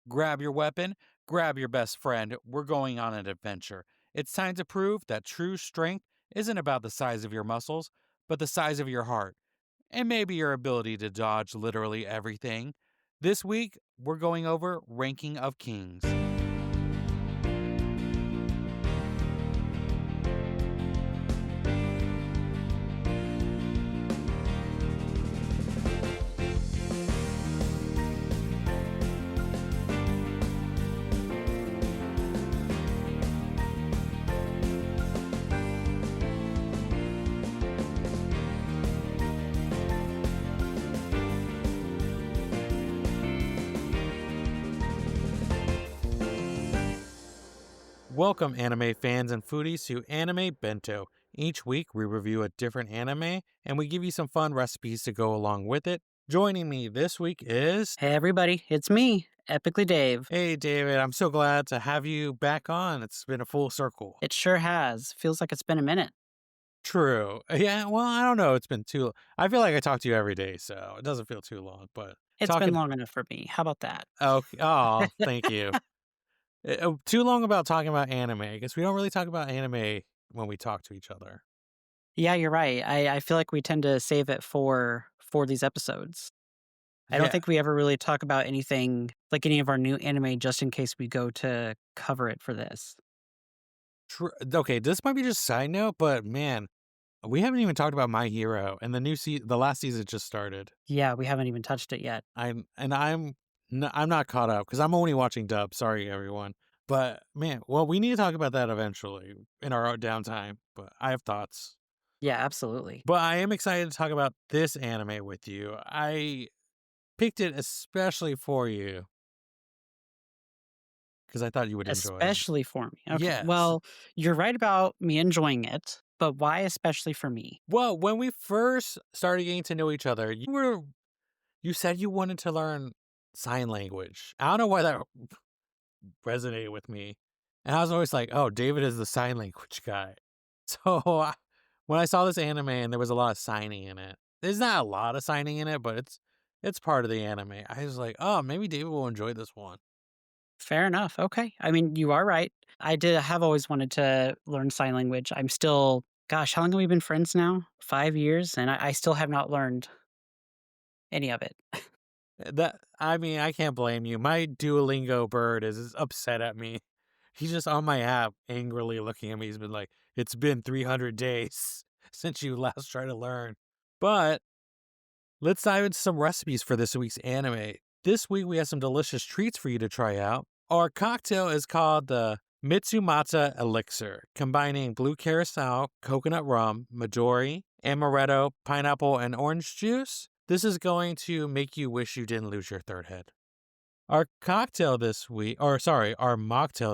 Grab your weapon, grab your best friend. We're going on an adventure. It's time to prove that true strength isn't about the size of your muscles, but the size of your heart, and maybe your ability to dodge literally everything. This week, we're going over Ranking of Kings. Welcome, anime fans and foodies, to Anime Bento. Each week, we review a different anime and we give you some fun recipes to go along with it. Joining me this week is. Hey everybody, it's me, Epically Dave. Hey, David, I'm so glad to have you back on. It's been a full circle. It sure has. Feels like it's been a minute. True. Yeah, well, I don't know. It's been too. I feel like I talk to you every day, so it doesn't feel too long, but It's been talking. long enough for me. How about that? Oh, oh, thank you. Too long about talking about anime because we don't really talk about anime when we talk to each other. Yeah, you're right. I feel like we tend to save it for these episodes. I don't Yeah. think we ever really talk about anything like any of our new anime just in case we go to cover it for this. Okay, this might be just side note, but man, we haven't even talked about My Hero, and the last season just started. Yeah, we haven't even touched it yet. I'm not caught up because I'm only watching dub. Sorry, everyone. But man, well, we need to talk about that eventually in our downtime. But I have thoughts. Yeah, absolutely. But I am excited to talk about this anime with you. I picked it especially for you because I thought you would enjoy it. Especially for me. Okay. Yes. Well, you're right about me enjoying it, but why especially for me? Well, when we first started getting to know each other, you said you wanted to learn sign language. I don't know why that resonated with me. And I was always like, oh, David is the sign language guy. So when I saw this anime and there was a lot of signing in it, there's not a lot of signing in it, but it's part of the anime. I was like, oh, maybe David will enjoy this one. Fair enough. Okay. I mean, you are right. I have always wanted to learn sign language. I'm still, gosh, how long have we been friends now? 5 years, and I still have not learned any of it. I mean, I can't blame you. My Duolingo bird is upset at me. He's just on my app angrily looking at me. He's been like, it's been 300 days since you last tried to learn. But let's dive into some recipes for this week's anime. This week, we have some delicious treats for you to try out. Our cocktail is called the Mitsumata Elixir, combining blue curacao, coconut rum, Midori, amaretto, pineapple, and orange juice. This is going to make you wish you didn't lose your third head. Our our mocktail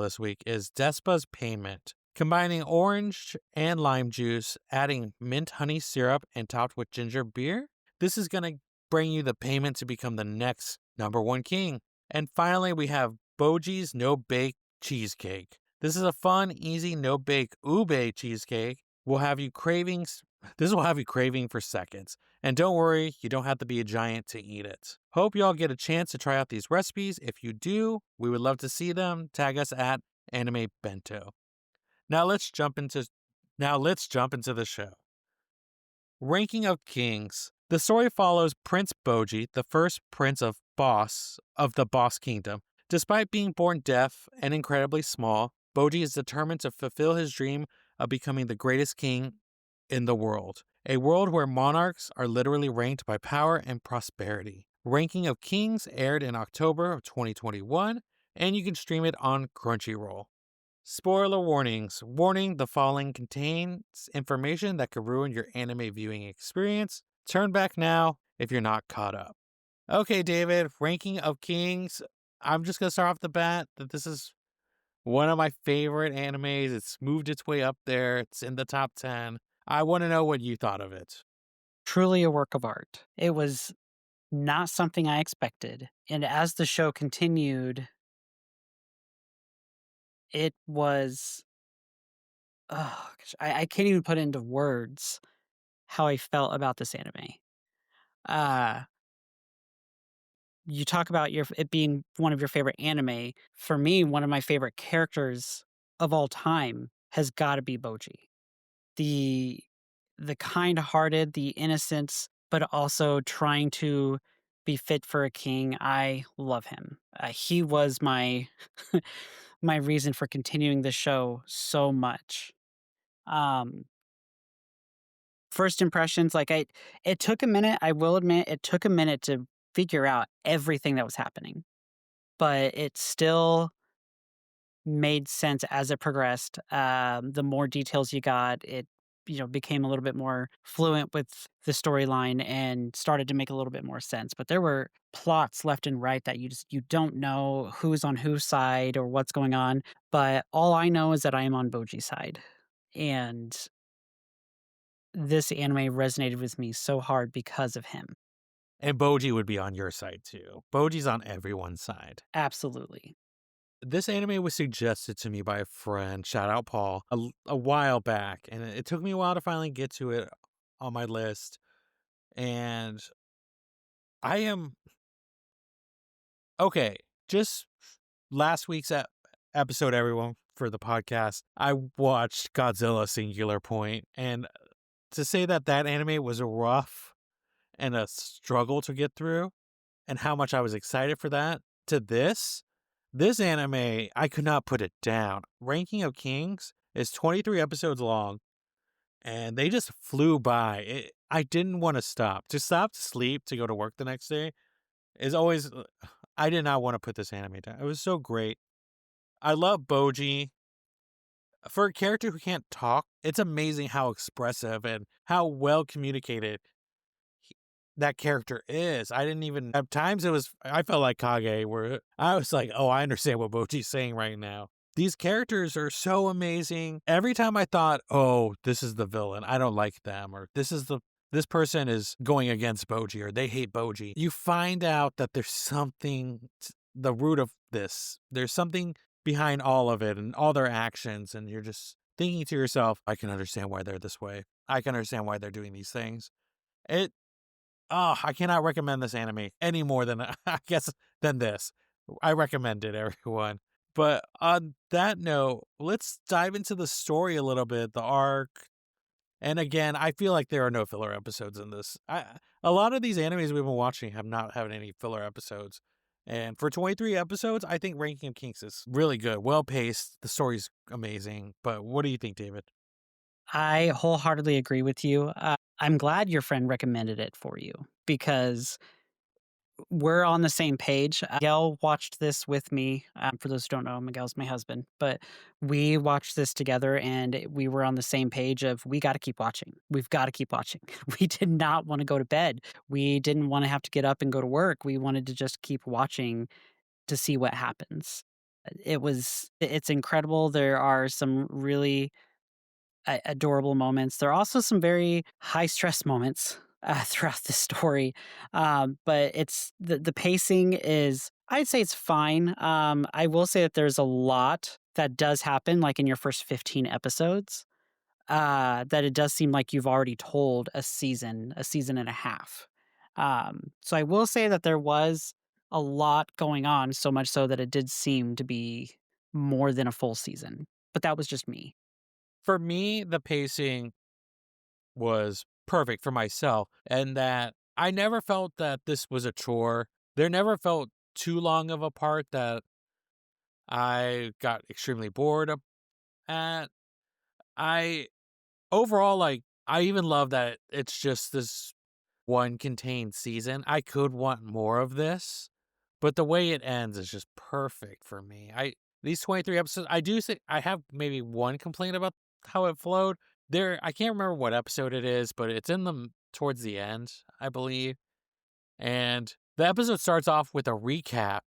this week is Despa's Payment, combining orange and lime juice, adding mint honey syrup, and topped with ginger beer. This is going to bring you the payment to become the next number one king. And finally, we have Boji's No Bake Cheesecake. This is a fun, easy, no bake ube cheesecake. This will have you craving for seconds. And don't worry, you don't have to be a giant to eat it. Hope y'all get a chance to try out these recipes. If you do, we would love to see them. Tag us at Anime Bento. Now let's jump into the show. Ranking of Kings. The story follows Prince Boji, the first prince of the Boss Kingdom. Despite being born deaf and incredibly small, Boji is determined to fulfill his dream of becoming the greatest king in the world. A world where monarchs are literally ranked by power and prosperity. Ranking of Kings aired in October of 2021, and you can stream it on Crunchyroll. Spoiler warnings. Warning, the following contains information that could ruin your anime viewing experience. Turn back now if you're not caught up. Okay, David, Ranking of Kings. I'm just going to start off the bat that this is one of my favorite animes. It's moved its way up there. It's in the top 10. I want to know what you thought of it. Truly a work of art. It was not something I expected. And as the show continued, it was, oh, gosh, I can't even put into words how I felt about this anime. Uh, you talk about it being one of your favorite anime. For me, one of my favorite characters of all time has got to be Boji. The the kind-hearted, the innocence, but also trying to be fit for a king. I love him. He was my my reason for continuing the show so much. Um, First impressions, like it took a minute. I will admit, it took a minute to figure out everything that was happening, but it still made sense as it progressed. The more details you got, it became a little bit more fluent with the storyline and started to make a little bit more sense. But there were plots left and right that you don't know who's on whose side or what's going on. But all I know is that I am on Boji's side, and this anime resonated with me so hard because of him. And Boji would be on your side too. Boji's on everyone's side. Absolutely. This anime was suggested to me by a friend, shout out Paul, a while back, and it took me a while to finally get to it on my list. And I am okay. Just last week's episode, everyone, for the podcast, I watched Godzilla Singular Point, and to say that that anime was rough and a struggle to get through, and how much I was excited for that, to this anime, I could not put it down. Ranking of Kings is 23 episodes long, and they just flew by. I didn't want to stop. To stop to sleep, to go to work the next day, is always. I did not want to put this anime down. It was so great. I love Boji. For a character who can't talk, it's amazing how expressive and how well communicated he- that character is. I didn't even at times I felt like Kage where I was like, "Oh, I understand what Boji's saying right now." These characters are so amazing. Every time I thought, "Oh, this is the villain. I don't like them," or this person is going against Boji or they hate Boji. You find out that there's the root of this. There's something behind all of it and all their actions, and you're just thinking to yourself, "I can understand why they're this way. I can understand why they're doing these things." It Oh, I cannot recommend this anime any more than I guess than this. I recommend it, everyone. But on that note, let's dive into the story a little bit, the arc. And again, I feel like there are no filler episodes in this. A lot of these animes we've been watching have not had any filler episodes. And for 23 episodes, I think Ranking of Kings is really good, well paced. The story's amazing. But what do you think, David? I wholeheartedly agree with you. I'm glad your friend recommended it for you because we're on the same page. Miguel watched this with me. For those who don't know, Miguel's my husband, but we watched this together and we were on the same page of we got to keep watching. We've got to keep watching. We did not want to go to bed. We didn't want to have to get up and go to work. We wanted to just keep watching to see what happens. It's incredible. There are some really adorable moments. There are also some very high stress moments throughout the story, but it's the pacing is. I'd say it's fine. I will say that there's a lot that does happen, like in your first 15 episodes. That it does seem like you've already told a season and a half. So I will say that there was a lot going on, so much so that it did seem to be more than a full season. But that was just me. For me, the pacing was perfect for myself, and that I never felt that this was a chore. There never felt too long of a part that I got extremely bored at. I overall like I even love that it's just this one contained season. I could want more of this, but the way it ends is just perfect for me. I These 23 episodes, I do think I have maybe one complaint about how it flowed. I can't remember what episode it is, but it's in the towards the end, I believe. And the episode starts off with a recap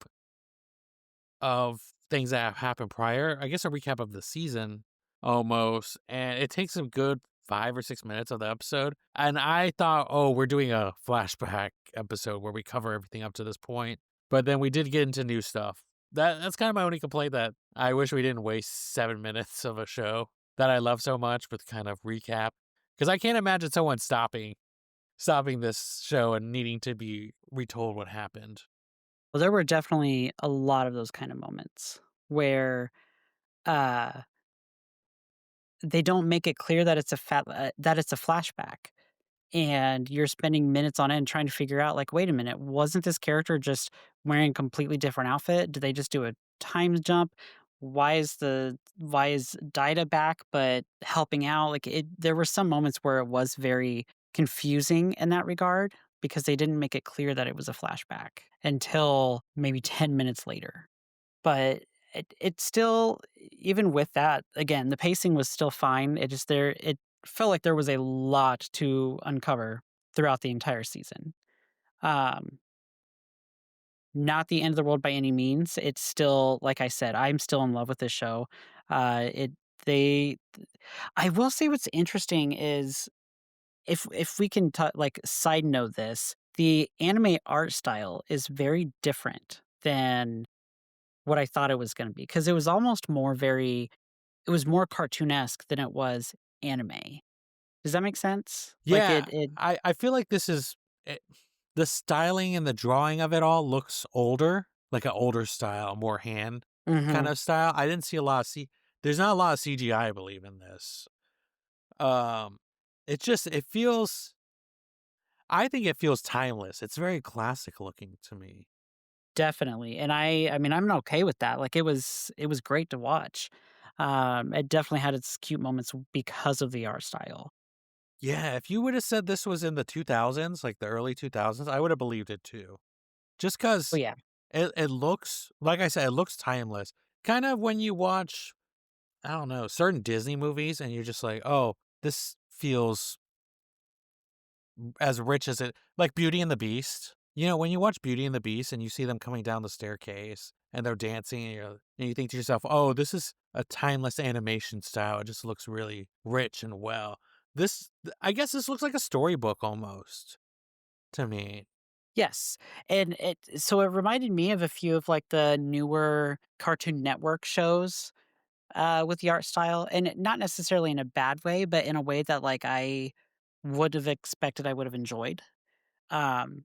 of things that have happened prior. I guess a recap of the season almost. And it takes a good 5 or 6 minutes of the episode. And I thought, oh, we're doing a flashback episode where we cover everything up to this point. But then we did get into new stuff. That's kind of my only complaint, that I wish we didn't waste 7 minutes of a show that I love so much with kind of recap. Because I can't imagine someone stopping this show and needing to be retold what happened. Well, there were definitely a lot of those kind of moments where, uh, they don't make it clear that that it's a flashback. And you're spending minutes on end trying to figure out, like, "Wait a minute, wasn't this character just wearing a completely different outfit? Did they just do a time jump? Why is Dinah back but helping out?" Like, there were some moments where it was very confusing in that regard because they didn't make it clear that it was a flashback until maybe 10 minutes later. But it still, even with that, again, the pacing was still fine. It felt like there was a lot to uncover throughout the entire season. Um, Not the end of the world by any means. It's still, like I said, I'm still in love with this show. It they I will say what's interesting is if we can like side note this, the anime art style is very different than what I thought it was gonna be be, because it was more cartoonesque than it was anime. Does that make sense? Like, Yeah, I feel like this is it, the styling and the drawing of it all looks older, like an older style, more hand kind Mhm, of style. I didn't see a lot of there's not a lot of CGI, I believe, in this. Um, it feels I think it feels timeless. It's very classic looking to me. definitely, and I mean, I'm okay with that, like, it was great to watch. It definitely had its cute moments because of the art style. Yeah, if you would have said this was in the 2000s, like the early 2000s, I would have believed it too. Just Oh, 'cause yeah. it looks like I said, it looks timeless. Kind of when you watch, I don't know, certain Disney movies and you're just like, "Oh, this feels as rich as it," like Beauty and the Beast. You know, when you watch Beauty and the Beast and you see them coming down the staircase and they're dancing and you think to yourself, "Oh, this is a timeless animation style. It just looks really rich and well." I guess this looks like a storybook almost to me. Yes, and it reminded me of a few of, like, the newer Cartoon Network shows, with the art style, and not necessarily in a bad way, but in a way that, like, I would have expected I would have enjoyed. Um,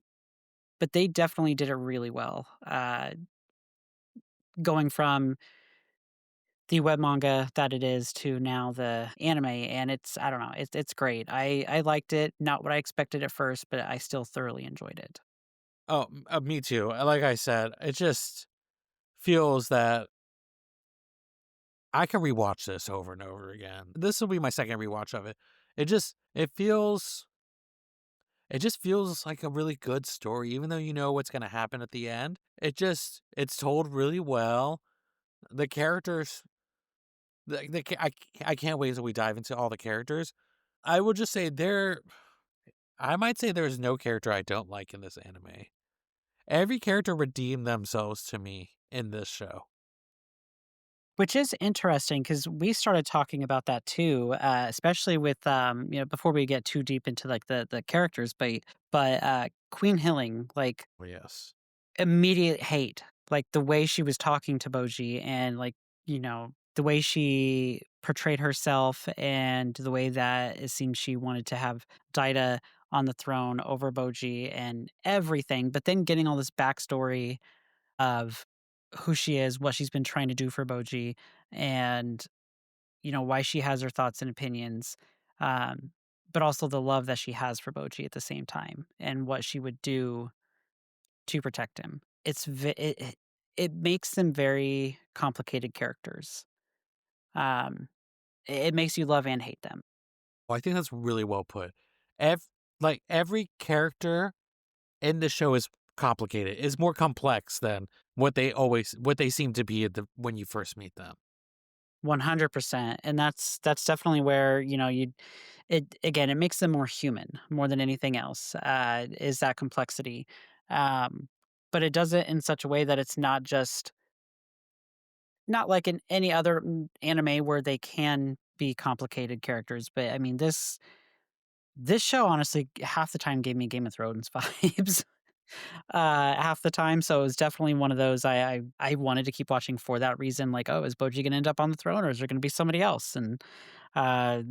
but they definitely did it really well, going from the web manga that it is to now the anime, and it's I don't know, it's great. I liked it, not what I expected at first, but I still thoroughly enjoyed it. Oh, me too. Like I said, it just feels that I can rewatch this over and over again. This will be my second rewatch of it. It just feels like a really good story, even though you know what's gonna happen at the end. It's told really well. The characters, I can't wait till we dive into all the characters. I will just say I might say there's no character I don't like in this anime. Every character redeemed themselves to me in this show. Which is interesting because we started talking about that too, especially with, before we get too deep into, like, the characters, but Queen Hilling, like, Oh, yes. immediate hate, like, the way she was talking to Boji and, like, the way she portrayed herself and the way that it seemed she wanted to have Daida on the throne over Boji and everything, but then getting all this backstory of who she is, what she's been trying to do for Boji, and, why she has her thoughts and opinions, um, but also the love that she has for Boji at the same time and what she would do to protect him. It makes them very complicated characters. Um, it makes you love and hate them. Well, I think that's really well put. Ev every character in the show is complicated, is more complex than what they seem to be when you first meet them. 100%, and that's definitely where, it makes them more human, more than anything else, is that complexity, um, but it does it in such a way that it's not like in any other, anime where they can be complicated characters, but, I mean, this show, honestly, half the time gave me Game of Thrones vibes, half the time, so it was definitely one of those I wanted to keep watching for that reason, like, "Oh, is Boji gonna end up on the throne, or is there gonna be somebody else?" And, uh,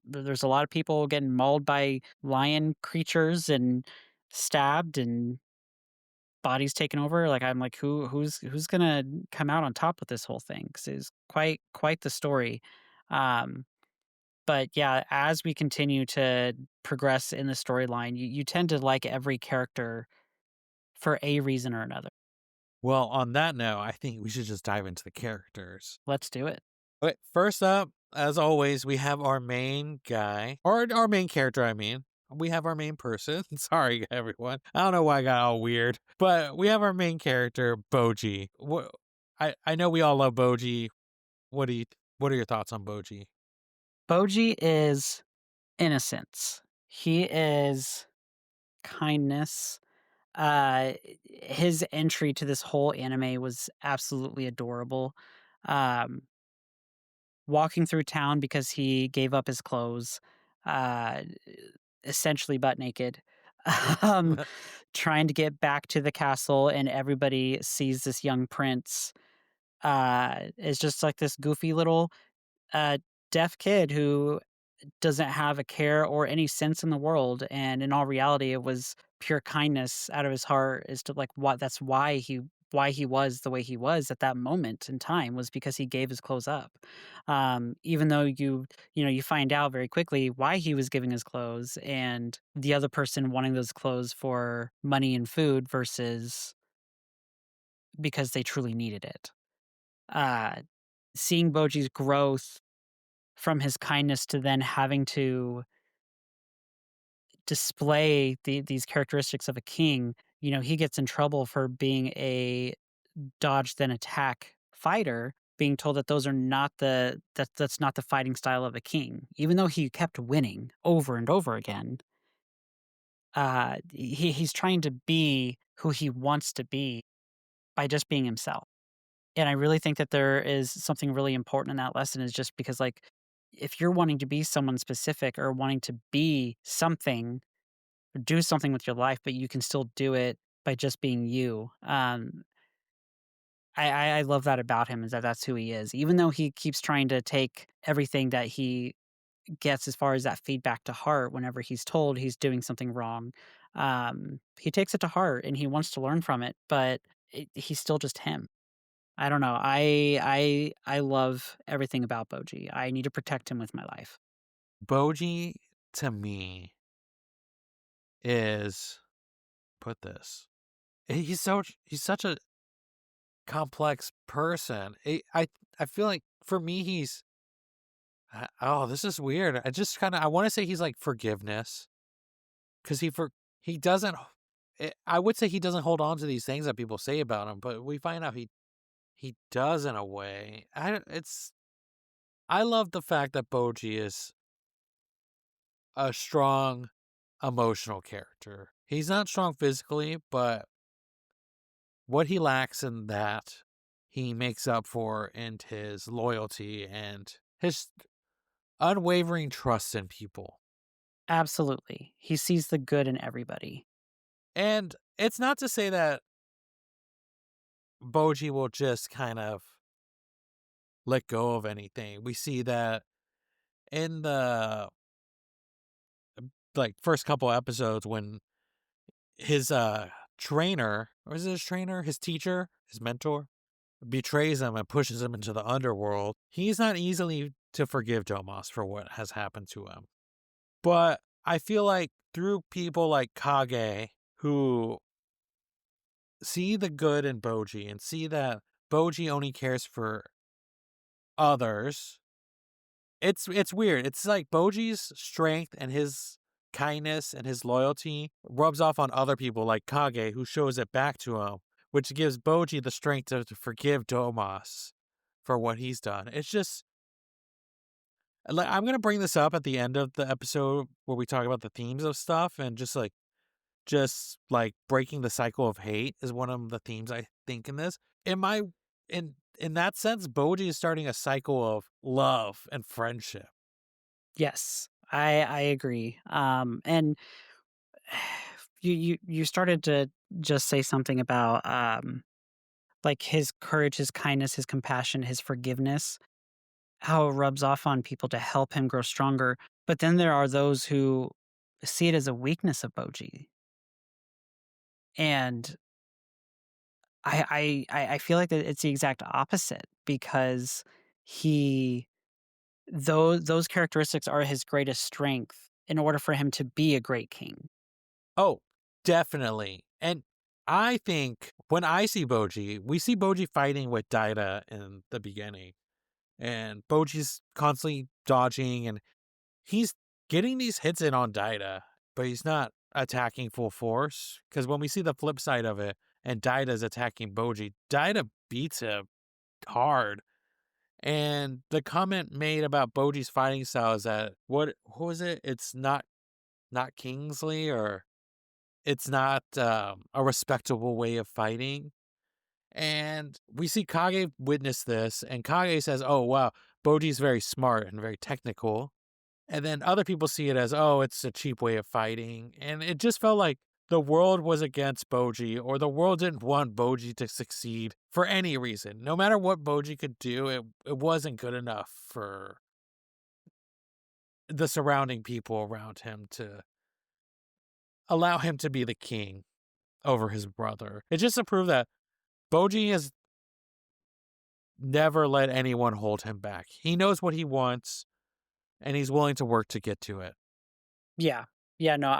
there's a lot of people getting mauled by lion creatures and stabbed, and body's taken over, like, I'm like, who's gonna come out on top with this whole thing? 'Cause it's quite the story. Um, but yeah, as we continue to progress in the storyline, you tend to like every character for a reason or another. Well, on that note, I think we should just dive into the characters. Let's do it. Okay, first up, as always, we have our main guy, or our main character, I mean. We have our main person. Sorry, everyone. I don't know why I got all weird, but we have our main character, Boji. I know we all love Boji. What do you what are your thoughts on Boji? Boji is innocence. He is kindness. Uh, his entry to this whole anime was absolutely adorable. Um, Walking through town because he gave up his clothes, uh, essentially butt naked, um, trying to get back to the castle, and everybody sees this young prince, is just like this goofy little, uh, deaf kid who doesn't have a care or any sense in the world, and in all reality, it was pure kindness out of his heart as to, like, what that's why he was the way he was at that moment in time was because he gave his clothes up. Even though you find out very quickly why he was giving his clothes and the other person wanting those clothes for money and food versus because they truly needed it. Uh, Seeing Boji's growth from his kindness to then having to display these characteristics of a king, he gets in trouble for being a dodge then attack fighter, being told that those are not that's not the fighting style of a king. Even though he kept winning over and over again, he's trying to be who he wants to be by just being himself. And I really think that there is something really important in that lesson is just because like if you're wanting to be someone specific or wanting to be something or do something with your life, but you can still do it by just being you. I love that about him is that that's who he is. Even though he keeps trying to take everything that he gets as far as that feedback to heart whenever he's told he's doing something wrong, he takes it to heart and he wants to learn from it, but he's still just him. I don't know. I love everything about Boji. I need to protect him with my life. Boji to me is put this. He's such a complex person. I feel like for me oh, this is weird. I want to say he's like forgiveness cuz he doesn't I would say he doesn't hold on to these things that people say about him, but we find out he does in a way. I love the fact that Boji is a strong emotional character. He's not strong physically, but what he lacks in that, he makes up for in his loyalty and his unwavering trust in people. Absolutely. He sees the good in everybody. And it's not to say that Boji will just kind of let go of anything. We see that in the like first couple episodes when his trainer, or is it his trainer, his teacher, his mentor, betrays him and pushes him into the underworld. He's not easily to forgive Domas for what has happened to him. But I feel like through people like Kage who see the good in Boji and see that Boji only cares for others, it's weird. It's like Boji's strength and his kindness and his loyalty rubs off on other people like Kage who shows it back to him, which gives Boji the strength to forgive Domas for what he's done. It's just like I'm gonna bring this up at the end of the episode where we talk about the themes of stuff and just like breaking the cycle of hate is one of the themes I think in this. In that sense, Boji is starting a cycle of love and friendship. Yes, I agree. And you started to just say something about like his courage, his kindness, his compassion, his forgiveness, how it rubs off on people to help him grow stronger. But then there are those who see it as a weakness of Boji. And I feel like that it's the exact opposite because he those characteristics are his greatest strength in order for him to be a great king. Oh, definitely. And I think when I see Boji, we see Boji fighting with Daida in the beginning. And Boji's constantly dodging and he's getting these hits in on Daida, but he's not attacking full force. Because when we see the flip side of it and Daida's attacking Boji, Daida beats him hard. And the comment made about Boji's fighting style is that what was it? It's not Kingsley or it's not a respectable way of fighting. And we see Kage witness this, and Kage says, "Oh wow, Boji's very smart and very technical." And then other people see it as, "Oh, it's a cheap way of fighting." And it just felt like the world was against Boji, or the world didn't want Boji to succeed for any reason. No matter what Boji could do, it wasn't good enough for the surrounding people around him to allow him to be the king over his brother. It's just to prove that Boji has never let anyone hold him back. He knows what he wants and he's willing to work to get to it. Yeah. Yeah, no,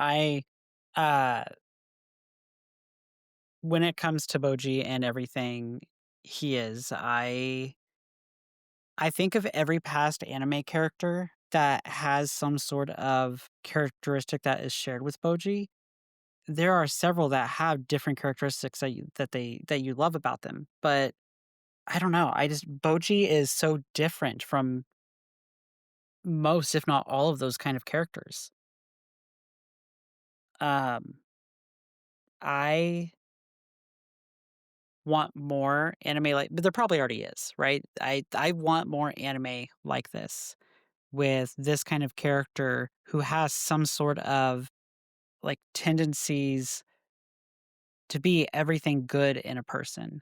uh when it comes to Boji and everything he is, I think of every past anime character that has some sort of characteristic that is shared with Boji. There are several that have different characteristics that you love about them, but I don't know, I just Boji is so different from most, if not all of those kind of characters. Um, I want more anime like but there probably already is, right? I want more anime like this, with this kind of character who has some sort of, like, tendencies to be everything good in a person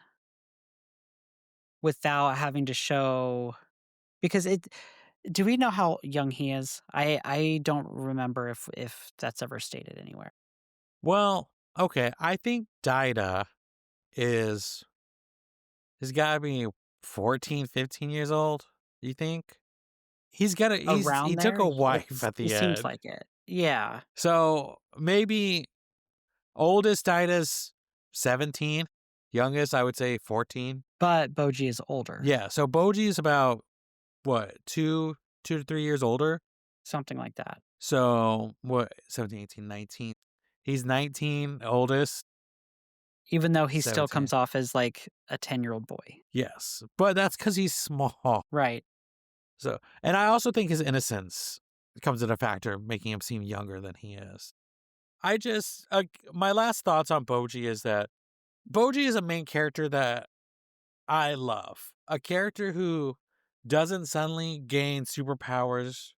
without having to show because it do we know how young he is? I don't remember if that's ever stated anywhere. Well, okay, I think Daida is he's gotta be 14, 15 years old, you think? He Around took there? a wife at It the seems end. like it. Yeah, So maybe oldest Daida's 17, youngest I would say 14. but Boji is older, Yeah, so Boji is about what, 2 to 3 years older? something like that, So, what, 17, 18, 19. He's 19, oldest, even though he still 17. comes off as, like, a ten-year-old boy. Yes, but that's because he's small. Right. So and I also think his innocence comes in a factor, making him seem younger than he is. I just my last thoughts on Boji is that Boji is a main character that I love. A character who doesn't suddenly gain superpowers,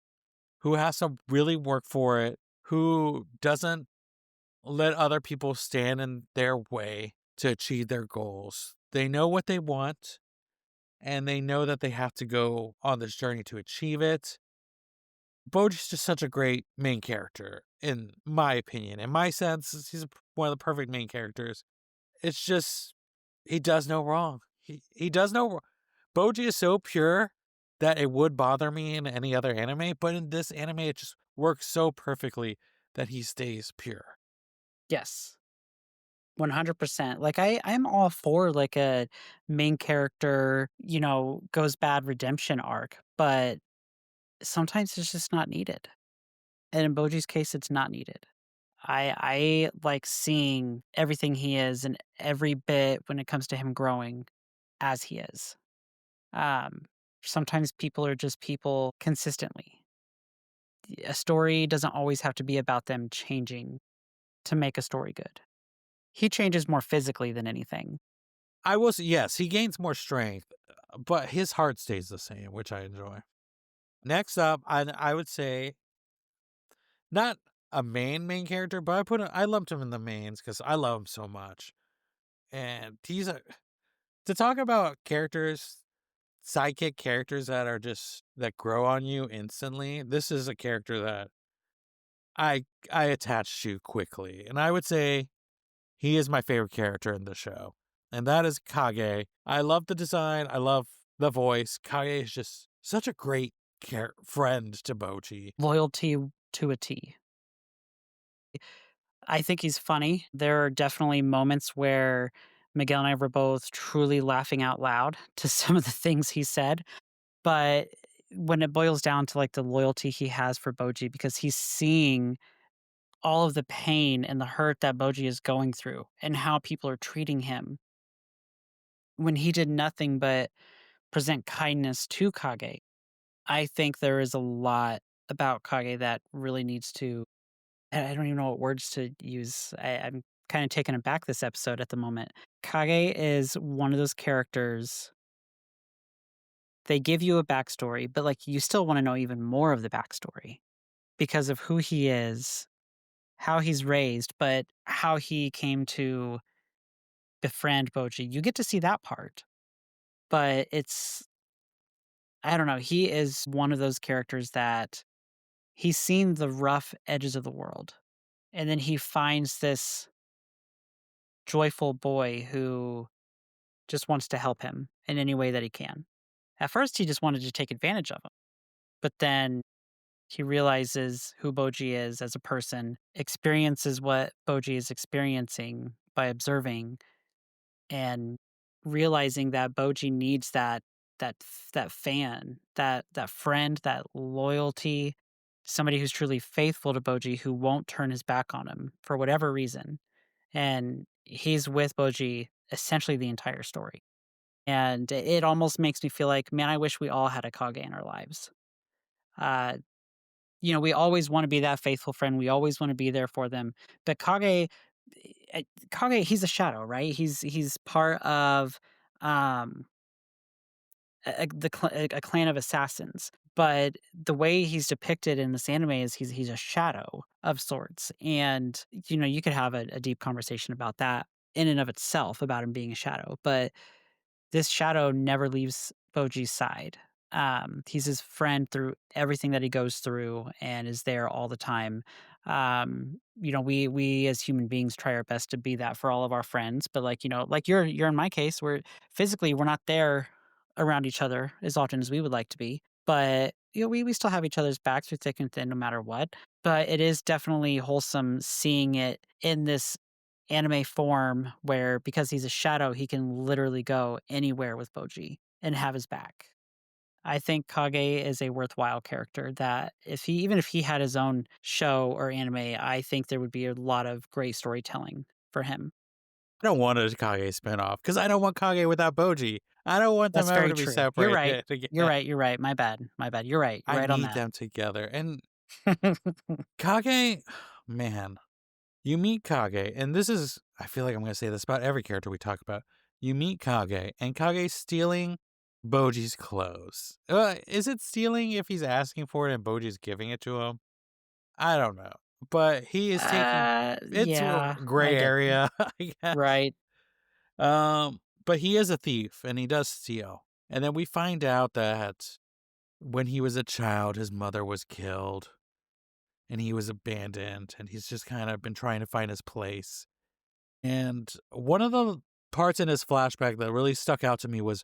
who has to really work for it, who doesn't let other people stand in their way to achieve their goals. They know what they want and they know that they have to go on this journey to achieve it. Boji's just such a great main character, in my opinion. In my sense, he's one of the perfect main characters. It's just he does no wrong. He does no wrong. Boji is so pure that it would bother me in any other anime, but in this anime, it just works so perfectly that he stays pure. Yes. 100%. Like, I'm all for, like, a main character, goes bad redemption arc, but sometimes it's just not needed. And in Boji's case, it's not needed. I like seeing everything he is and every bit when it comes to him growing as he is. Um, Sometimes people are just people consistently. A story doesn't always have to be about them changing to make a story good. He changes more physically than anything. I will say, yes, he gains more strength, but his heart stays the same, which I enjoy. Next up, I would say not a main character, but I lumped him in the mains because I love him so much. And he's a to talk about characters, sidekick characters that are just that grow on you instantly. This is a character that I attached to quickly, and I would say he is my favorite character in the show. and that is Kage. I love the design. I love the voice. Kage is just such a great friend to Boji. Loyalty to a T. I think he's funny. There are definitely moments where Miguel and I were both truly laughing out loud to some of the things he said. But when it boils down to like the loyalty he has for Boji, because he's seeing all of the pain and the hurt that Boji is going through and how people are treating him when he did nothing but present kindness to Kage. I think there is a lot about Kage that really needs to I don't even know what words to use. I'm kind of taken aback this episode at the moment. Kage is one of those characters. They give you a backstory, but like you still want to know even more of the backstory because of who he is, how he's raised, but how he came to befriend Boji. You get to see that part, but I don't know. He is one of those characters that he's seen the rough edges of the world. And then he finds this joyful boy who just wants to help him in any way that he can. At first, he just wanted to take advantage of him, but then he realizes who Boji is as a person, experiences what Boji is experiencing by observing, and realizing that Boji needs that fan, that friend, that loyalty, somebody who's truly faithful to Boji who won't turn his back on him for whatever reason. And he's with Boji essentially the entire story. And it almost makes me feel like, man, I wish we all had a Kage in our lives. Uh, we always want to be that faithful friend. We always want to be there for them. But Kage, he's a shadow, right? He's part of um, a clan of assassins. But the way he's depicted in this anime is he's a shadow of sorts, and you could have a deep conversation about that in and of itself about him being a shadow. But this shadow never leaves Boji's side. He's his friend through everything that he goes through and is there all the time. We as human beings try our best to be that for all of our friends, but like you're in my case, where physically we're not there around each other as often as we would like to be. But we still have each other's back through thick and thin no matter what. But it is definitely wholesome seeing it in this anime form where because he's a shadow, he can literally go anywhere with Boji and have his back. I think Kage is a worthwhile character that even if he had his own show or anime, I think there would be a lot of great storytelling for him. I don't want a Kage spinoff because I don't want Kage without Boji. I don't want them That's ever very to be true. You're right. separated You're again. right. You're right. My bad. My bad. You're right. You're I right on need that. them together. And Kage, man, you meet Kage, and I feel like I'm going to say this about every character we talk about. You meet Kage, and Kage's stealing Boji's clothes. Is it stealing if he's asking for it and Boji's giving it to him? I don't know. But he is taking it's a Yeah, I gray get that. area, I guess. Right. But he is a thief and he does steal. And then we find out that when he was a child, his mother was killed and he was abandoned and he's just kind of been trying to find his place. And one of the parts in his flashback that really stuck out to me was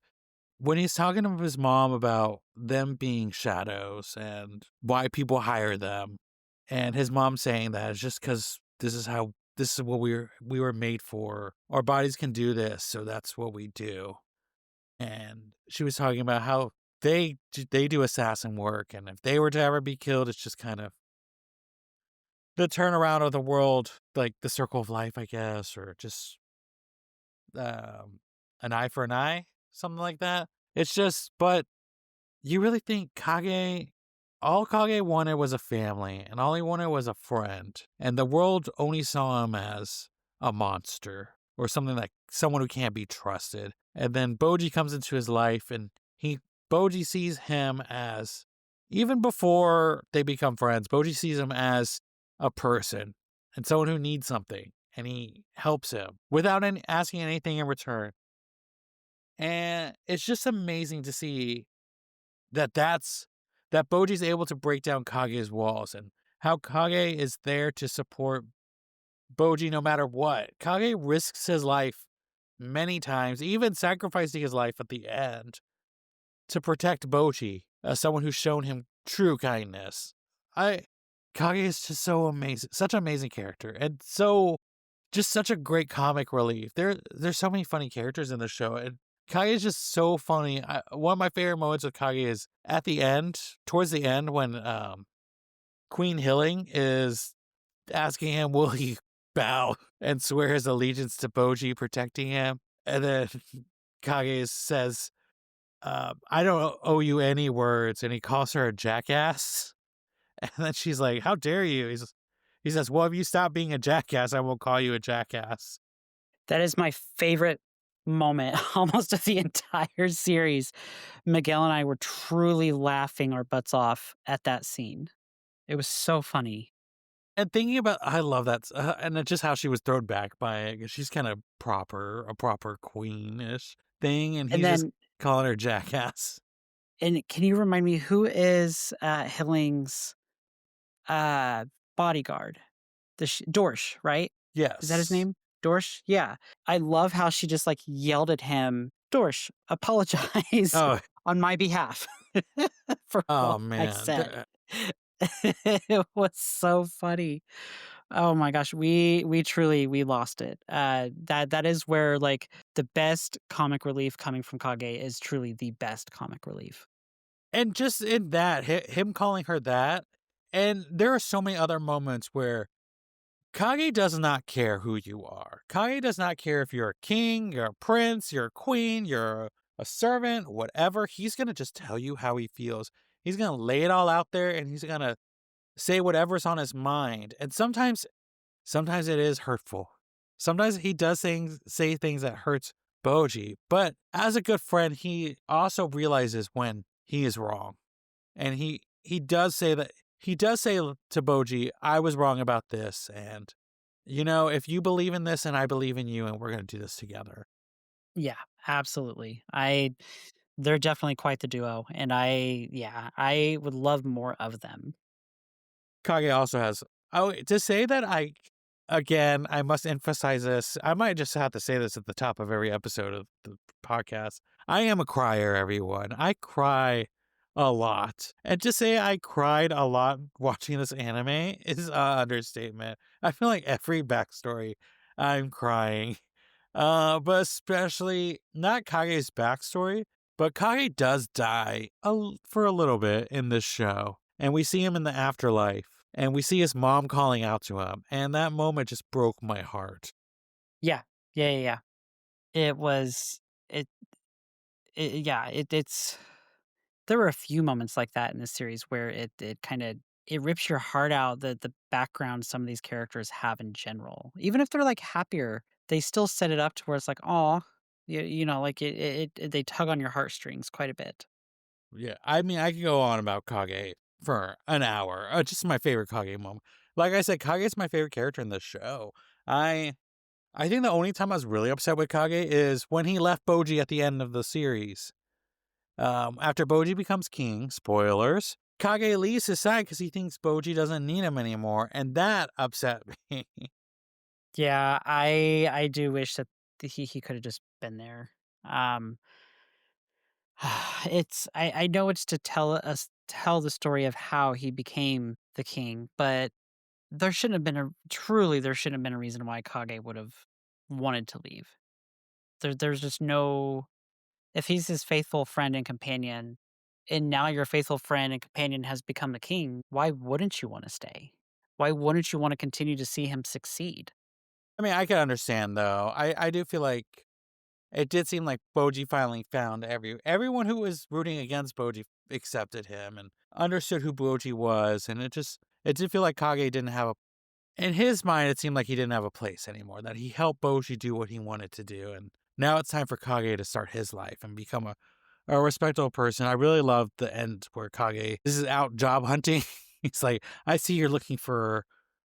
when he's talking to his mom about them being shadows and why people hire them. And his mom saying that it's just because this is what we were made for. Our bodies can do this, so that's what we do. And she was talking about how they do assassin work, and if they were to ever be killed, it's just kind of the turnaround of the world, like the circle of life, I guess, or just um, an eye for an eye, something like that. It's just, but you really think all Kage wanted was a family, and all he wanted was a friend, and the world only saw him as a monster or something like someone who can't be trusted. And then Boji comes into his life, and Boji sees him as, even before they become friends, Boji sees him as a person and someone who needs something, and he helps him without asking anything in return. And it's just amazing to see that Boji's able to break down Kage's walls and how Kage is there to support Boji no matter what. Kage risks his life many times, even sacrificing his life at the end to protect Boji as someone who's shown him true kindness. I Kage is just so amazing, such an amazing character, and so just such a great comic relief. There's so many funny characters in the show, and Kage is just so funny. One of my favorite moments with Kage is at the end, towards the end, when Queen Hilling is asking him, will he bow and swear his allegiance to Boji protecting him? And then Kage says, I don't owe you any words. And he calls her a jackass. And then she's like, how dare you? He says, well, if you stop being a jackass, I won't call you a jackass. That is my favorite moment almost of the entire series. Miguel and I were truly laughing our butts off at that scene. It was so funny. And thinking about, I love that, and it's just how she was thrown back by it. 'Cause she's kind of a proper queenish thing, and And he's just then calling her jackass. and can you remind me who is, Hilling's, uh, bodyguard? Dorsch, right? Is that his Yes. name? Dorsch? Yeah. I love how she just, like, yelled at him, "Dorsch, apologize Oh, on my behalf for oh what I man. said." It was so funny. Oh my gosh, we truly we lost it. That is where, like, the best comic relief coming from Kage is truly the best comic relief. And just in that, him calling her that, and there are so many other moments where Kage does not care who you are. Kage does not care if you're a king, you're a prince, you're a queen, you're a servant, whatever. He's gonna just tell you how he feels. He's gonna lay it all out there, and he's gonna say whatever's on his mind. And sometimes it is hurtful. Sometimes he does say things that hurts Boji, but as a good friend, he also realizes when he is wrong. And he does say that he does say to Boji, I was wrong about this, and if you believe in this and I believe in you and we're going to do this together. Yeah, absolutely. They're definitely quite the duo, and I would love more of them. Kage also has, oh, to say that again, I must emphasize this. I might just have to say this at the top of every episode of the podcast. I am a crier, everyone. I cry a lot. And to say I cried a lot watching this anime is an understatement. I feel like every backstory I'm crying. But especially not Kage's backstory, but Kage does die for a little bit in this show. And we see him in the afterlife, and we see his mom calling out to him. And that moment just broke my heart. Yeah. Yeah, yeah, yeah. It was it it yeah, it's there were a few moments like that in this series where it kinda it rips your heart out, the background some of these characters have in general. Even if they're, like, happier, they still set it up to where it's like, "Aw," like, they tug on your heartstrings quite a bit. Yeah, I mean, I could go on about Kage for an hour. Just my favorite Kage moment. Like I said, Kage is my favorite character in this show. I I think the only time I was really upset with Kage is when he left Boji at the end of the series. After Boji becomes king, spoilers, Kage leaves his side because he thinks Boji doesn't need him anymore, and that upset me. Yeah, I do wish that he coulda just been there. Um, I know it's to tell the story of how he became the king, but there shouldn't have been a reason why Kage would have wanted to leave. There's just no if he's his faithful friend and companion, and now your faithful friend and companion has become the king, why wouldn't you wanna stay? Why wouldn't you wanna continue to see him succeed? I mean, I can understand though. I do feel like it did seem like Boji finally found everyone who was rooting against Boji accepted him and understood who Boji was, and it did feel like Kage didn't have a in his mind. It seemed like he didn't have a place anymore. That he helped Boji do what he wanted to do, and now it's time for Kage to start his life and become a respectable person. I really love the end where Kage this is out job hunting. He's like, I see you're looking for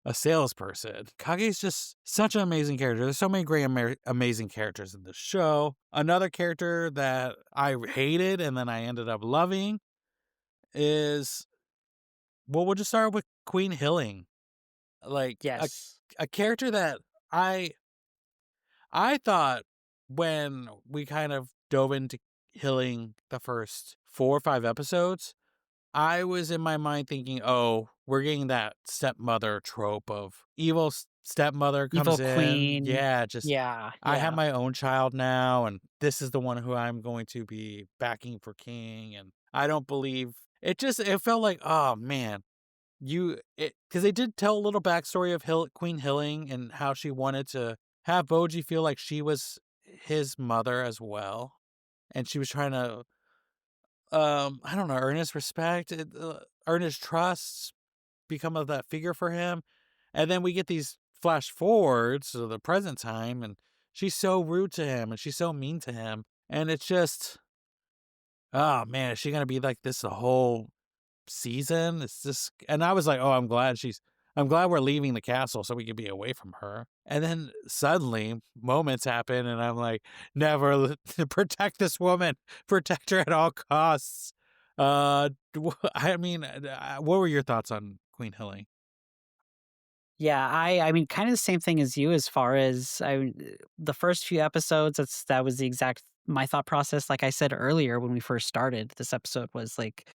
a salesperson. Kage's just such an amazing character. There's so many great, amazing characters in the show. Another character that I hated and then I ended up loving is, well, we'll just start with Queen Hilling. Like Yes. a character that I I thought when we kind of dove into healing the first 4 or 5 episodes, I was in my mind thinking, "Oh, we're getting that stepmother trope of evil stepmother Evil comes in." queen. Yeah, just Yeah, I have yeah. my own child now, and this is the one who I'm going to be backing for king. And I don't believe it. Just it felt like, oh man, because they did tell a little backstory of Queen Hilling and how she wanted to have Boji feel like she was his mother as well, and she was trying to I don't know, earn his respect, earn his trust, become of that figure for him. And then we get these flash forwards to the present time, and she's so rude to him and she's so mean to him. And it's just, oh man, is she gonna be like this the whole season? It's just, and I was like, oh, I'm glad we're leaving the castle so we can be away from her. And then suddenly moments happen, and I'm like, never protect this woman, protect her at all costs. I mean, what were your thoughts on Queen Hilly? Yeah, I mean, kinda the same thing as you as far as the first few episodes, that was the exact my thought process. Like I said earlier when we first started, this episode was like,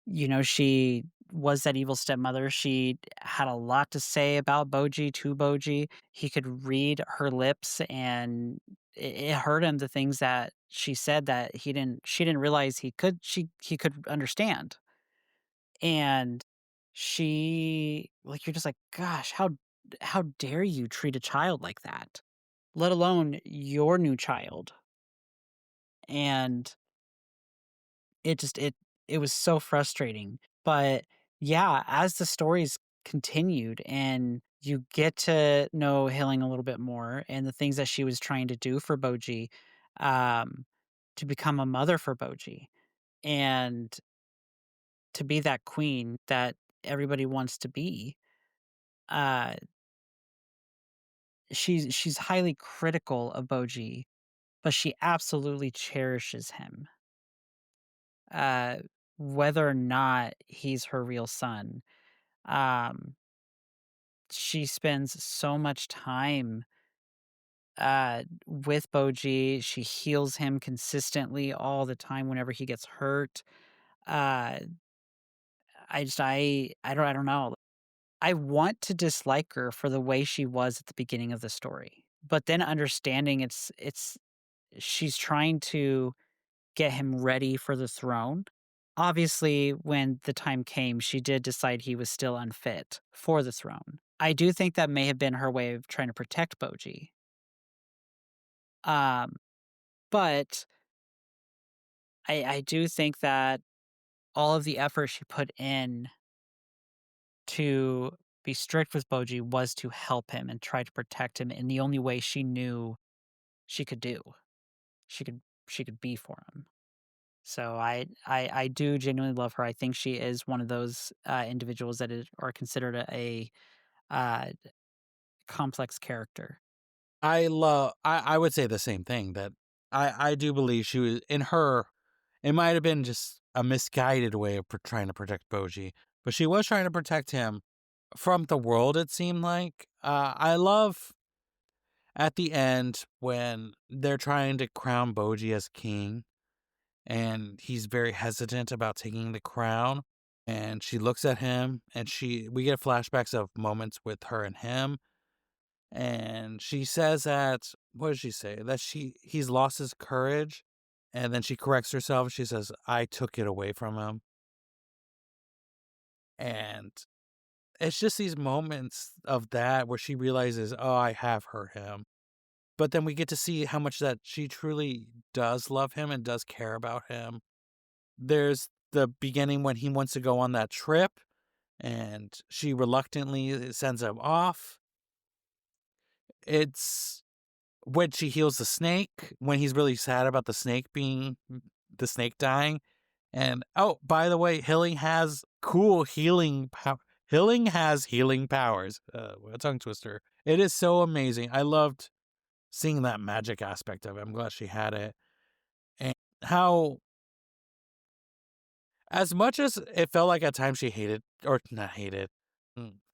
she was that evil stepmother. She had a lot to say about Boji to Boji. He could read her lips, and it hurt him, the things that she said that she didn't realize he could understand. And you're just like, "Gosh, how dare you treat a child like that? Let alone your new child." And it just it was so frustrating. But, yeah, as the stories continued and you get to know Hilling a little bit more and the things that she was trying to do for Boji, um, to become a mother for Boji, and to be that queen that everybody wants to be, uh she's highly critical of Boji, but she absolutely cherishes him, uh, whether or not he's her real son. Um, she spends so much time, with Boji. She heals him consistently all the time whenever he gets hurt. Uh, I don't know. I want to dislike her for the way she was at the beginning of the story, but then understanding it's she's trying to get him ready for the throne. Obviously, when the time came, she did decide he was still unfit for the throne. I do think that may have been her way of trying to protect Boji. Um, but I do think that all of the effort she put in to be strict with Boji was to help him and try to protect him in the only way she knew she could do. She could she could be for him. So I do genuinely love her. I think she is one of those, individuals that are considered uh, complex character. I would say the same thing, that I do believe she was in her. It might have been just a misguided way of trying to protect Boji, but she was trying to protect him from the world, it seemed like. I love at the end when they're trying to crown Boji as king, and he's very hesitant about taking the crown. And she looks at him, and we get flashbacks of moments with her and him. And she says that, what does she say? That he's lost his courage. And then she corrects herself. She says, I took it away from him. And it's just these moments of that where she realizes, oh, I have hurt him. But then we get to see how much that she truly does love him and does care about him. There's the beginning when he wants to go on that trip, and she reluctantly sends him off. It's when she heals the snake, when he's really sad about the snake dying. And oh, by the way, healing has cool healing power. Healing has healing powers. A tongue twister. It is so amazing. I loved seeing that magic aspect of it. I'm glad she had it. And how, as much as it felt like at times she hated, or not hated,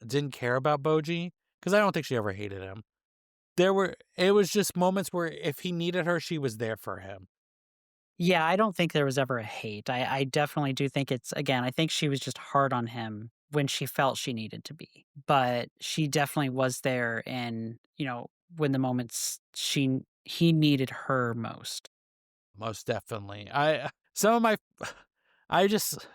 didn't care about Boji, because I don't think she ever hated him. it was just moments where if he needed her, she was there for him. Yeah, I don't think there was ever a hate. I definitely do think it's again, I think she was just hard on him when she felt she needed to be. But she definitely was there and, when the moments he needed her most. Most definitely. I some of my I just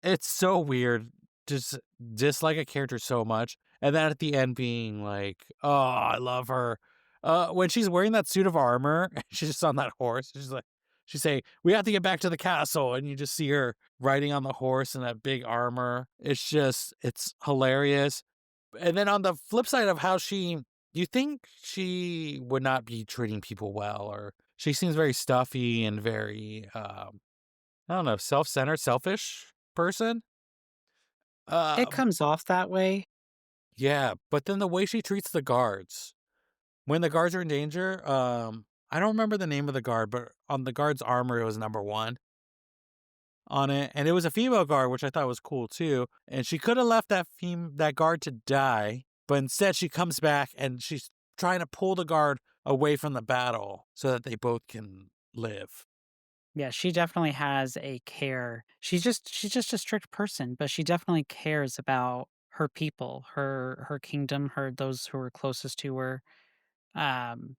it's so weird. Just dislike a character so much, and then at the end being like, "Oh, I love her." When she's wearing that suit of armor, and she's just on that horse. She's like, she's saying, "We have to get back to the castle," and you just see her riding on the horse in that big armor. It's hilarious. And then on the flip side of how you think she would not be treating people well, or she seems very stuffy and very, I don't know, self-centered, selfish person. It Um, comes off that way. yeah, but then the way she treats the guards when the guards are in danger, I don't remember the name of the guard, but on the guard's armor, it was number one on it, and it was a female guard, which I thought was cool too. And she could have left that guard to die, but instead she comes back and she's trying to pull the guard away from the battle so that they both can live. Yeah, she definitely has a care. She's just a strict person, but she definitely cares about her people, her kingdom, her those who are closest to her. Um,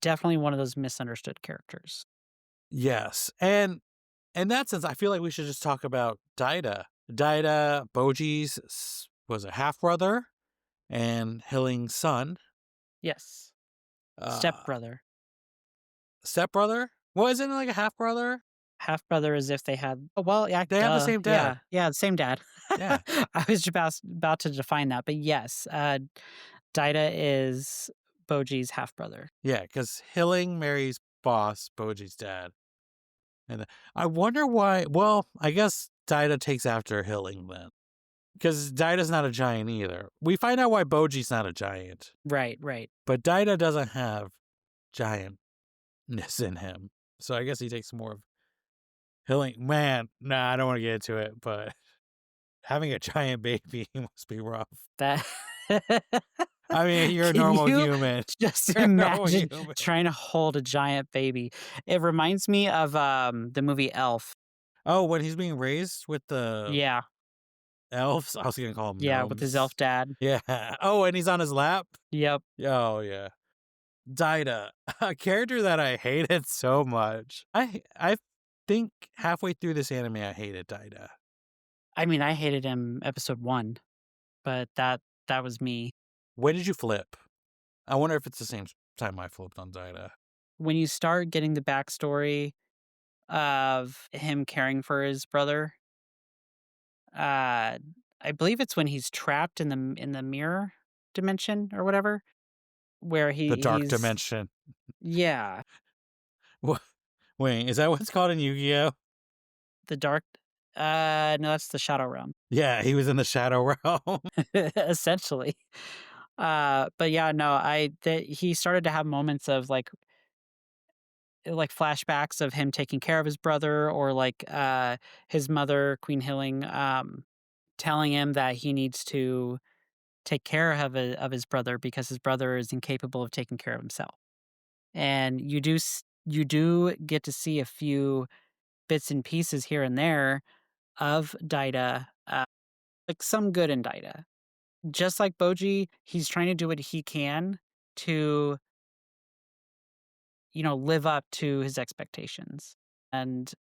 Definitely one of those misunderstood characters. Yes, and in that sense, I feel like we should just talk about Daida. Daida, Boji's was a half brother and Hilling's son. Yes. Uh, Stepbrother. Stepbrother? Wasn't it like a half brother? Half-brother as if they had oh, well, yeah, They have the duh. same dad. Yeah, yeah, same dad. Yeah. I was just about to define that, but yes, Daida is Boji's half-brother. Yeah, because Hilling marries Boss, Boji's dad. And I wonder why. Well, I guess Daida takes after Hilling then. Because Daida's not a giant either. We find out why Boji's not a giant. Right, right. But Daida doesn't have giantness in him. So I guess he takes more of Hilling. Man, nah, I don't want to get into it, but having a giant baby must be rough. That I mean, you're a Can normal you human. just You're a normal imagine human. trying to hold a giant baby? It reminds me of, the movie Elf. Oh, when he's being raised with the Yeah, elves? I was gonna call them yeah, with his elf gnomes. dad. Yeah. Oh, and he's on his lap? Yep. Oh, yeah. Daida, a character that I hated so much. I think halfway through this anime, I hated Daida. I mean, I hated him episode 1, but that was me. When did you flip? I wonder if it's the same time I flipped on Daida. When you start getting the backstory of him caring for his brother, uh, I believe it's when he's trapped in the mirror dimension or whatever, where The dark he's dimension. yeah, Wha- Wait, is that what it's called in Yu-Gi-Oh? the dark no, that's the Shadow Realm. Yeah, he was in the Shadow Realm. Essentially. But yeah, no, he started to have moments of like flashbacks of him taking care of his brother or his mother, Queen Hilling, telling him that he needs to take care of his brother because his brother is incapable of taking care of himself. And you do get to see a few bits and pieces here and there of Daida, like some good in Daida. Just like Boji, he's trying to do what he can to, live up to his expectations. And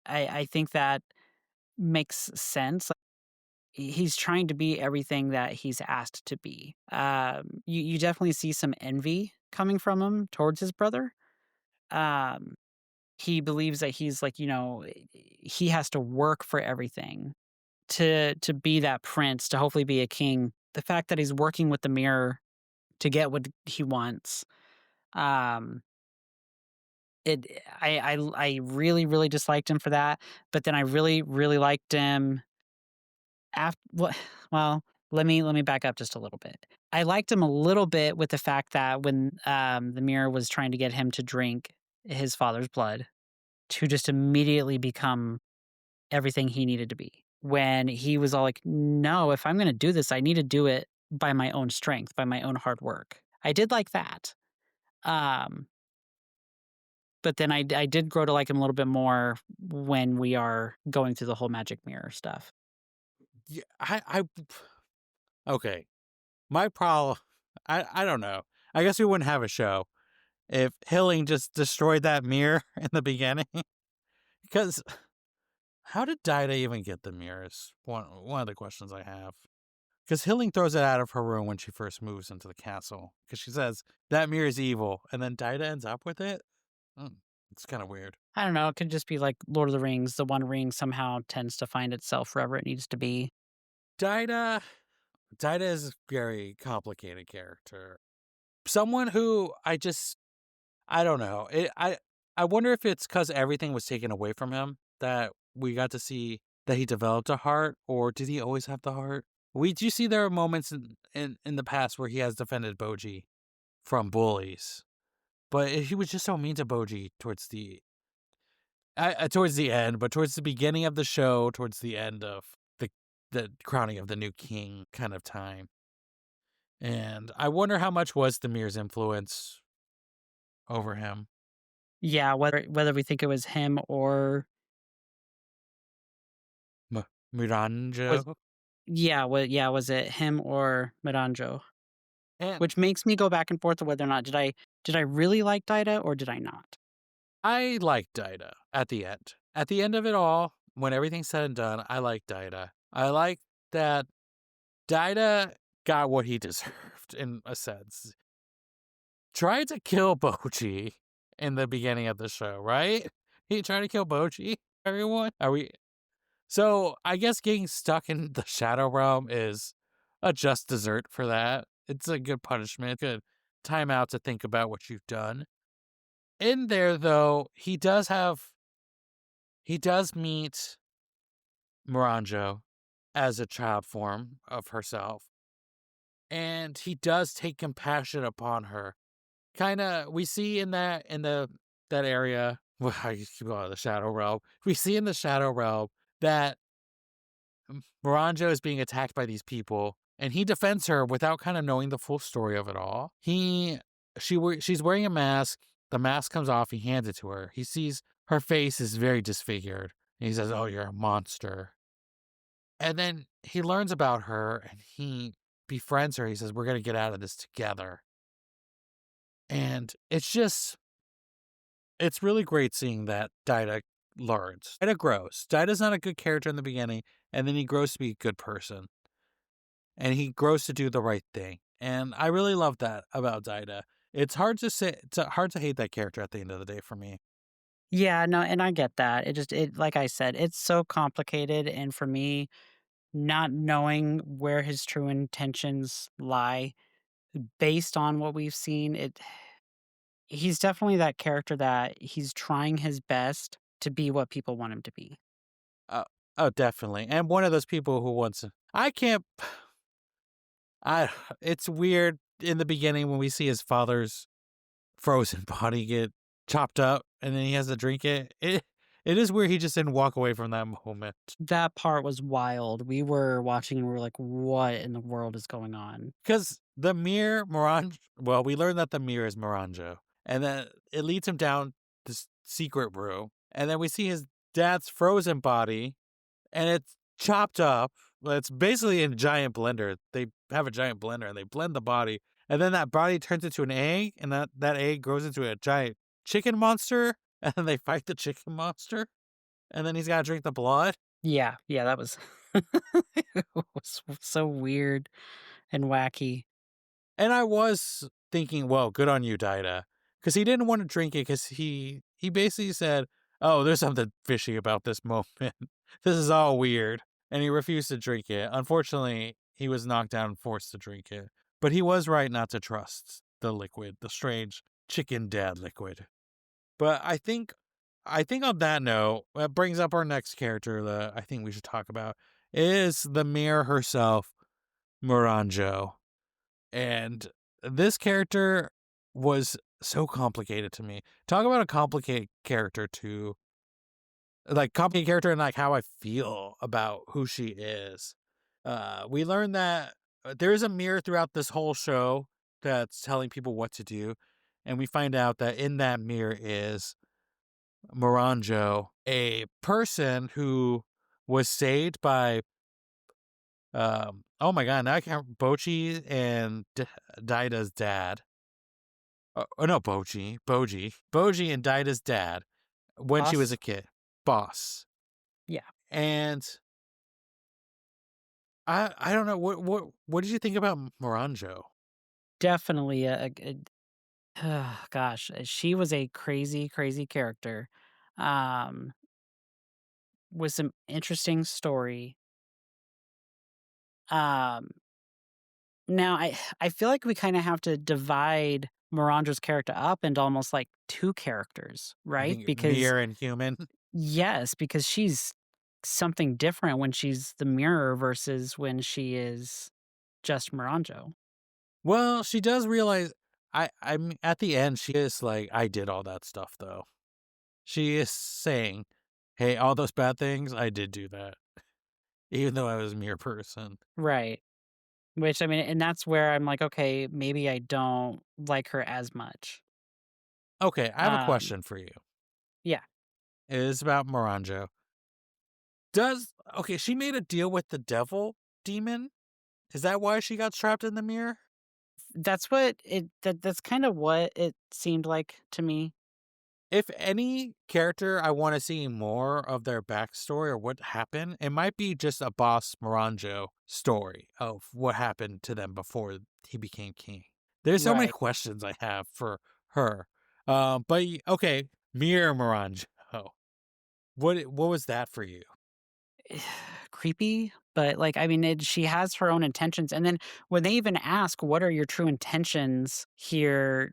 I think that makes sense. He's trying to be everything that he's asked to be. You definitely see some envy coming from him towards his brother. Um, he believes that he's he has to work for everything to be that prince, to hopefully be a king. The fact that he's working with the mirror to get what he wants. Um, it I really, really disliked him for that, but then I really, really liked him after. Well, let me back up just a little bit. I liked him a little bit with the fact that when, the mirror was trying to get him to drink his father's blood, to just immediately become everything he needed to be. When he was all like, "No, if I'm gonna do this, I need to do it by my own strength, by my own hard work. I did like that. Um, but then I did grow to like him a little bit more when we are going through the whole magic mirror stuff. Yeah, okay. My problem, I don't know. I guess we wouldn't have a show if Hilling just destroyed that mirror in the beginning. Because how did Dida even get the mirrors? One of the questions I have. Because Hilling throws it out of her room when she first moves into the castle. Because she says that mirror is evil, and then Dida ends up with it. Mm, it's kind of weird. I don't know. It could just be like Lord of the Rings. The One Ring somehow tends to find itself wherever it needs to be. Dida, Dida is a very complicated character. Someone who I don't know. I wonder if it's because everything was taken away from him that we got to see that he developed a heart, or did he always have the heart? We do see there are moments in the past where he has defended Boji from bullies, but he was just so mean to Boji towards the end, but towards the beginning of the show, towards the end of the crowning of the new king kind of time. And I wonder how much was the mirror's influence over him. Yeah, whether we think it was him or was Miranjo. yeah, was it him or Miranjo? And Which makes me go back and forth of whether or not did I really like Dida or did I not? I like Dida at the end. At the end of it all, when everything's said and done, I like Dida. I like that Dida got what he deserved in a sense. Tried to kill Boji in the beginning of the show, right? He tried to kill Boji, everyone. Are we So I guess getting stuck in the Shadow Realm is a just dessert for that. It's a good punishment, good time out to think about what you've done. In there though, he does meet Moranjo as a child form of herself. And he does take compassion upon her. Kinda we see in that area, well, I keep going the Shadow Realm. We see in the Shadow Realm that Moranjo is being attacked by these people, and he defends her without kind of knowing the full story of it all. She's wearing a mask. The mask comes off. He hands it to her. He sees her face is very disfigured. And he says, "Oh, you're a monster." And then he learns about her, and he befriends her. He says, "We're gonna get out of this together." And it's really great seeing that Dida learns. Dida grows. Dida's not a good character in the beginning, and then he grows to be a good person. And he grows to do the right thing. And I really love that about Dida. It's hard to hate that character at the end of the day for me. Yeah, no, and I get that. It like I said, it's so complicated, and for me, not knowing where his true intentions lie based on what we've seen, it he's definitely that character that he's trying his best to be what people want him to be. Oh, oh, definitely. And one of those people who wants I can't I it's weird in the beginning when we see his father's frozen body get chopped up and then he has to drink it. It is weird he just didn't walk away from that moment. That part was wild. We were watching and we were like, "What in the world is going on?" Because the mirror Moranjo, well, we learn that the mirror is Moranjo, and then it leads him down this secret room, and then we see his dad's frozen body, and it's chopped up. Well, it's basically in a giant blender. They have a giant blender, and they blend the body, and then that body turns into an egg, and that egg grows into a giant chicken monster, and then they fight the chicken monster, and then he's got to drink the blood. Yeah, yeah, that was it was so weird and wacky. And I was thinking, well, good on you, Dida, because he didn't want to drink it because he basically said, "Oh, there's something fishy about this moment. This is all weird," and he refused to drink it. Unfortunately, he was knocked down and forced to drink it. But he was right not to trust the liquid, the strange chicken dad liquid. But I think on that note, that brings up our next character that I think we should talk about is the mirror herself, Moranjo. And this character was so complicated to me. Talk about a complicated character to like complicated character and like how I feel about who she is. We learned that there is a mirror throughout this whole show that's telling people what to do. And we find out that in that mirror is Moranjo, a person who was saved by oh my god, now I can't Bochi and Daida's dad. Oh no, Boji and Daida's dad when she was a Boss? kid. Boss. Yeah, And I don't know what did you think about Moranjo? definitely gosh, she was a crazy, crazy character, um, with some interesting story. Um, Now I feel like we kinda have to divide Miranda's character up into almost like 2 characters, You right? think Because Mir and human? yes, because she's something different when she's the mirror versus when she is just Miranjo. Well, she does realize I'm at the end she is like I did all that stuff though. She is saying, "Hey, all those bad things, I did do that, even though I was a mere person." Right. Which, I mean, and that's where I'm like, "Okay, maybe I don't like her as much." Okay, I have a Um, question for you. yeah, It is about Moranjo. Does okay, she made a deal with the devil demon? Is that why she got trapped in the mirror? that's kinda what it seemed like to me. If any character I want to see more of their backstory or what happened, it might be just a boss Moranjo story of what happened to them before he became king. There's so many Right. questions I have for her. Okay, Mir Moranjo. What was that for you? Creepy, but, like, I mean, she has her own intentions, and then when they even ask, "What are your true intentions here?"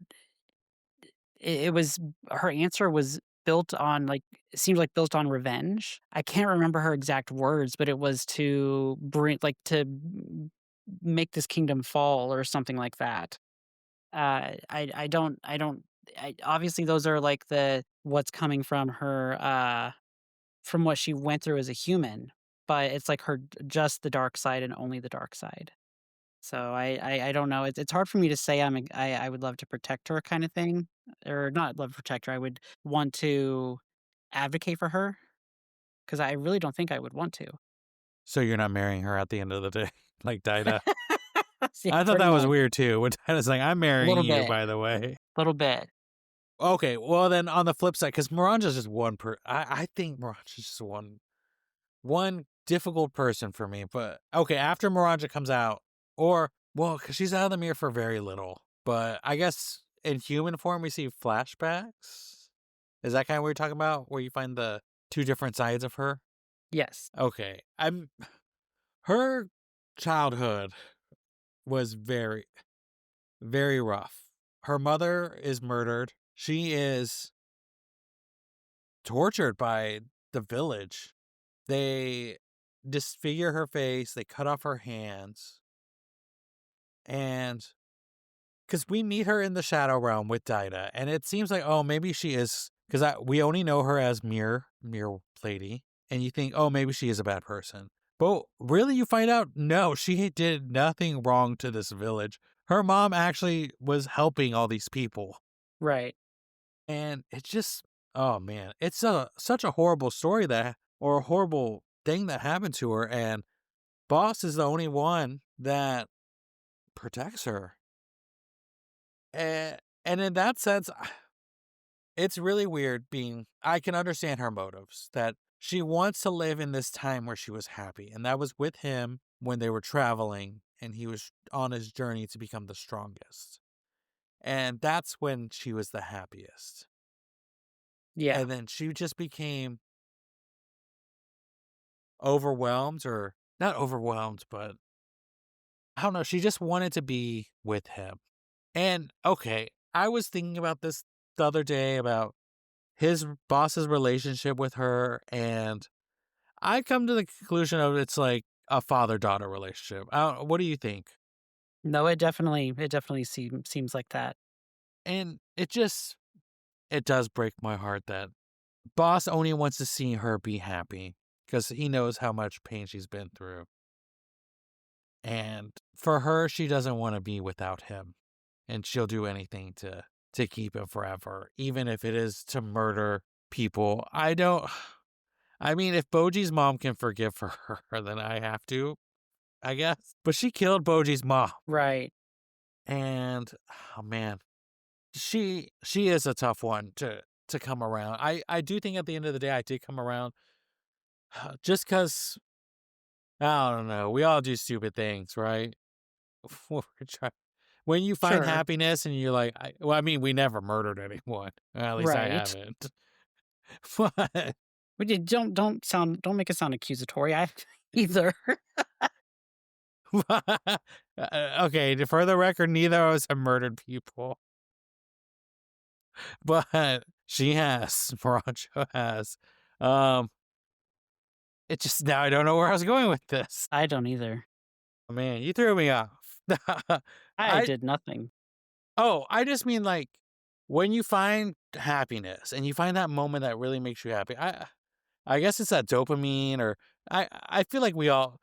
It was her answer was built on, like it seemed like built on revenge. I can't remember her exact words, but it was to bring like, to make this kingdom fall or something like that. I don't obviously, those are, like, the what's coming from her, from what she went through as a human, but it's like her just the dark side and only the dark side. So I don't know. It's hard for me to say I would love to protect her kinda thing, or not love to protect her. I would want to advocate for her because I really don't think I would want to. So you're not marrying her at the end of the day, like Dinah. Yeah, I thought pretty that was much. weird too. When Dinah's like, "I'm A marrying little you," bit, by the way. little bit. Okay, well then on the flip side, because Miranda's just one I think Miranda's just one difficult person for me. But okay, after Miranda comes out, or well, because she's out of the mirror for very little. But I guess in human form we see flashbacks. Is that kind of what you're talking about? Where you find the two different sides of her? Yes. Okay. I'm her childhood was very, very rough. Her mother is murdered. She is tortured by the village. They disfigure her face, they cut off her hands, and because we meet her in the Shadow Realm with Daida, and it seems like, oh, maybe she is, because we only know her as Mirror Lady, and you think, oh, maybe she is a bad person. But really, you find out, no, she did nothing wrong to this village. Her mom actually was helping all these people. Right. And it's just, oh man, it's such a horrible story that, or a horrible thing that happened to her. And Boss is the only one that protects her. And in that sense, it's really weird being, I can understand her motives that she wants to live in this time where she was happy. And that was with him when they were traveling and he was on his journey to become the strongest. And that's when she was the happiest. Yeah. And then she just became overwhelmed, or not overwhelmed, but I don't know, she just wanted to be with him. And okay, I was thinking about this the other day about his boss's relationship with her, and I come to the conclusion of it's like a father-daughter relationship. What do you think? No, it definitely seems like that. And it does break my heart that boss only wants to see her be happy because he knows how much pain she's been through. And for her, she doesn't want to be without him. and she'll do anything to keep him forever, even if it is to murder people. I don't. I mean, if Boji's mom can forgive her, then I have to, I guess. But she killed Boji's mom, Right. and oh man, she is a tough one to come around. I do think at the end of the day, I did come around, just because I don't know. We all do stupid things, right? We're try- when you find Sure. happiness and you're like, well, I mean, we never murdered anyone. At least I Right. haven't. But But you don't make it sound accusatory. I either. okay, for the record, neither of us have murdered people, but she has. Moracho has. Um, it just now I don't know where I was going with this. I don't either. Oh, man, you threw me off. I I did nothing. I just mean like when you find happiness and you find that moment that really makes you happy. I guess it's that dopamine, or I feel like we all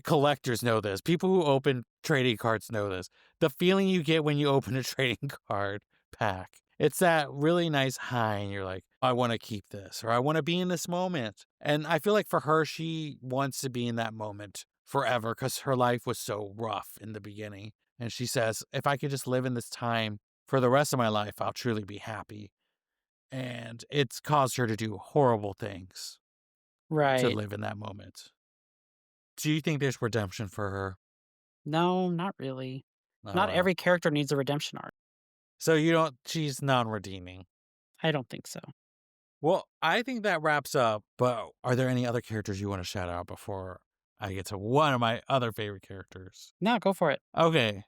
collectors know this. People who open trading cards know this. The feeling you get when you open a trading card pack. It's that really nice high, and you're like, I want to keep this, or I want to be in this moment. And I feel like for her, she wants to be in that moment forever because her life was so rough in the beginning. And she says, if I could just live in this time for the rest of my life, I'll truly be happy. And it's caused her to do horrible things to Right. live in that moment. Do you think there's redemption for her? No, not really. Not Uh, every character needs a redemption arc. so you don't, she's non-redeeming. I don't think so. Well, I think that wraps up, but are there any other characters you want to shout out before I get to one of my other favorite characters? No, go for it. Okay.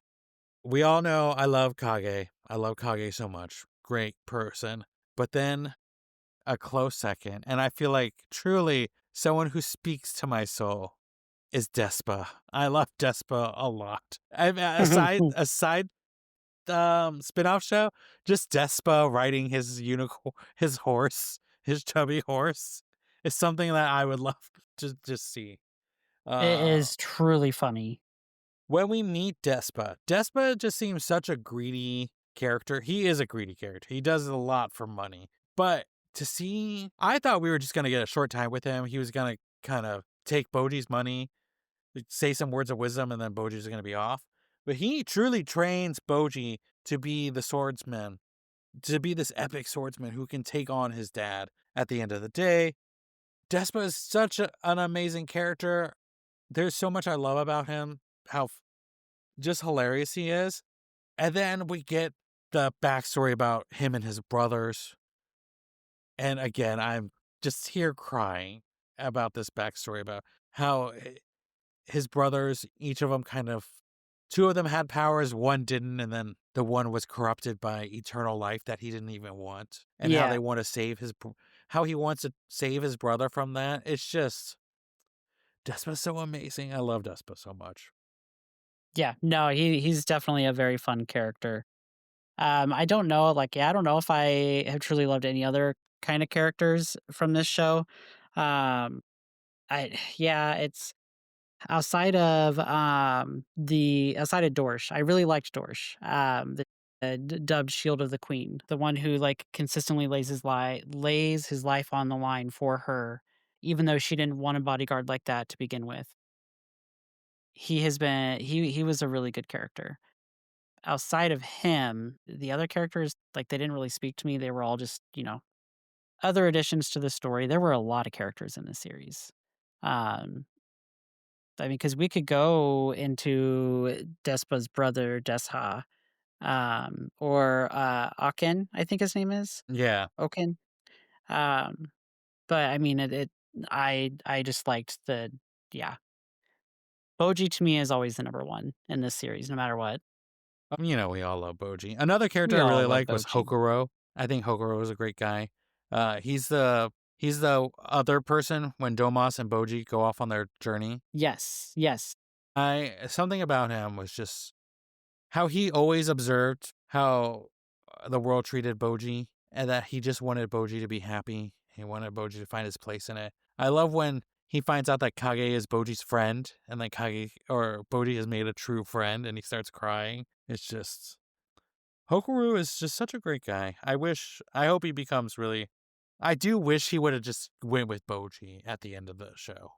We all know I love Kage. I love Kage so much. Great person. But then a close second, and I feel like truly someone who speaks to my soul is Despa. I love Despa a lot. I mean, aside spin-off show, just Despa riding his unicorn, his horse, his chubby horse is something that I would love to just see. It Uh is truly funny. when we meet Despa, Despa just seems such a greedy character. He is a greedy character. He does a lot for money. But to see, I thought we were just going to get a short time with him. He was going to kind of take Boji's money, say some words of wisdom, and then Boji's going to be off. But he truly trains Boji to be the swordsman, to be this epic swordsman who can take on his dad at the end of the day. Despa is such an amazing character. There's so much I love about him, how just hilarious he is. And then we get the backstory about him and his brothers. And again, I'm just here crying about this backstory about how his brothers, each of them kind of, two of them had powers, one didn't, and then the one was corrupted by eternal life that he didn't even want, and how Yeah. they want to save how he wants to save his brother from that. It's just, Despa's so amazing. I love Despa so much. Yeah. No, he's definitely a very fun character. I don't know, like, yeah, I don't know if I have truly loved any other kind of characters from this show. Um, I yeah, it's outside of Dorsch. I really liked Dorsch. Dubbed Shield of the Queen, the one who like consistently lays his life on the line for her, even though she didn't want a bodyguard like that to begin with. He was a really good character. Outside of him, the other characters, like, they didn't really speak to me. They were all just, other additions to the story. There were a lot of characters in this series. Um, I mean, because we could go into Despa's brother, Desha, or, Aken, I think his name is? Yeah. Oken? Um, but, I mean, I just liked yeah. Boji to me is always the number 1 in this series, no matter what. We all love Boji. Another character We I all really love like was Boji. Hokuro. I think Hokuro is a great guy. He's the other person when Domas and Boji go off on their journey. Yes, yes. I something about him was just how he always observed how the world treated Boji, and that he just wanted Boji to be happy. He wanted Boji to find his place in it. I love when he finds out that Kage is Boji's friend, and then Kage or Boji has made a true friend, and he starts crying. It's just Hokaru is just such a great guy. I hope he becomes really. I do wish he would have just went with Boji at the end of the show.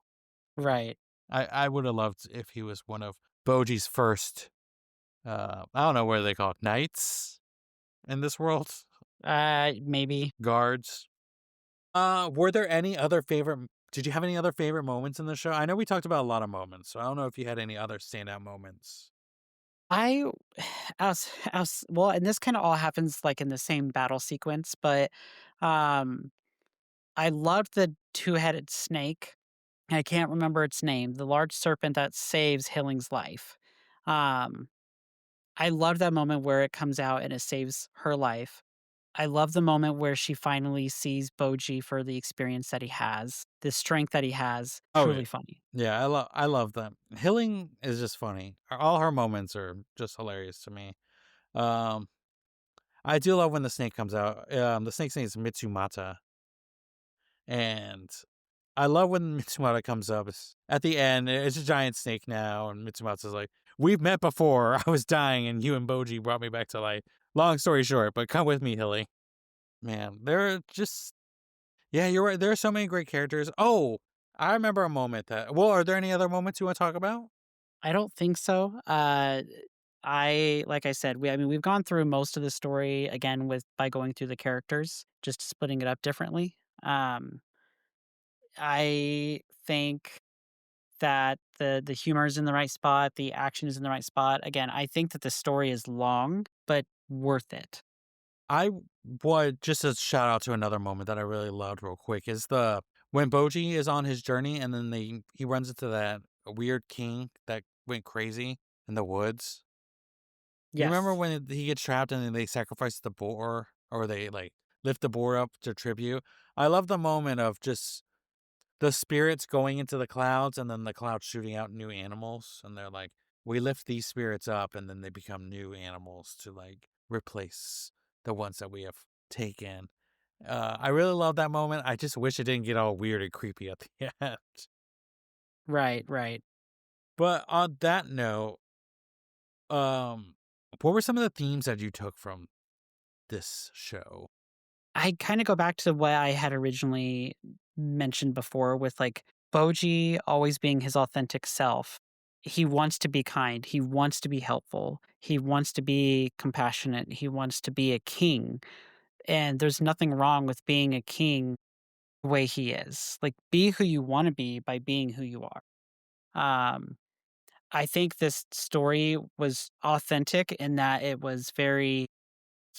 Right. I would have loved if he was one of Boji's first. I don't know what they call it, knights in this world, Maybe. guards. Were there any other favorite? Did you have any other favorite moments in the show? I know we talked about a lot of moments, so I don't know if you had any other standout moments. I as well, and this kinda all happens, like, in the same battle sequence, but, um, I loved the two-headed snake. I can't remember its name, the large serpent that saves Hilling's life. Um, I love that moment where it comes out and it saves her life. I love the moment where she finally sees Boji for the experience that he has, the strength that he has, Oh yeah, truly funny. yeah. I love them. Hilling is just funny. All her moments are just hilarious to me. Um, I do love when the snake comes out. The snake's name is Mitsumata, and I love when Mitsumata comes up. At the end, it's a giant snake now, and Mitsumata's like, "We've met before. I was dying, and you and Boji brought me back to life." Long story short, but come with me, Hilly. Man, they're just yeah, you're right. There are so many great characters. Oh, I remember a moment that. Well, are there any other moments you want to talk about? I don't think so. I like I said, I mean, we've gone through most of the story again with by going through the characters, just splitting it up differently. I think that the humor is in the right spot, the action is in the right spot. Again, I think that the story is long, but worth it. I would just a shout out to another moment that I really loved real quick is the when Boji is on his journey and then he runs into that weird king that went crazy in the woods. You remember Yes. when he gets trapped and then they sacrifice the boar or they like lift the boar up to tribute? I love the moment of just the spirits going into the clouds and then the clouds shooting out new animals and they're like, we lift these spirits up and then they become new animals to like replace the ones that we have taken. I really love that moment. I just wish it didn't get all weird and creepy at the end. Right, right. But on that note, um, what were some of the themes that you took from this show? I kinda go back to what I had originally mentioned before with, like, Boji always being his authentic self. He wants to be kind, he wants to be helpful, he wants to be compassionate, he wants to be a king, and there's nothing wrong with being a king the way he is. Like, be who you wanna be by being who you are. Um, I think this story was authentic in that it was very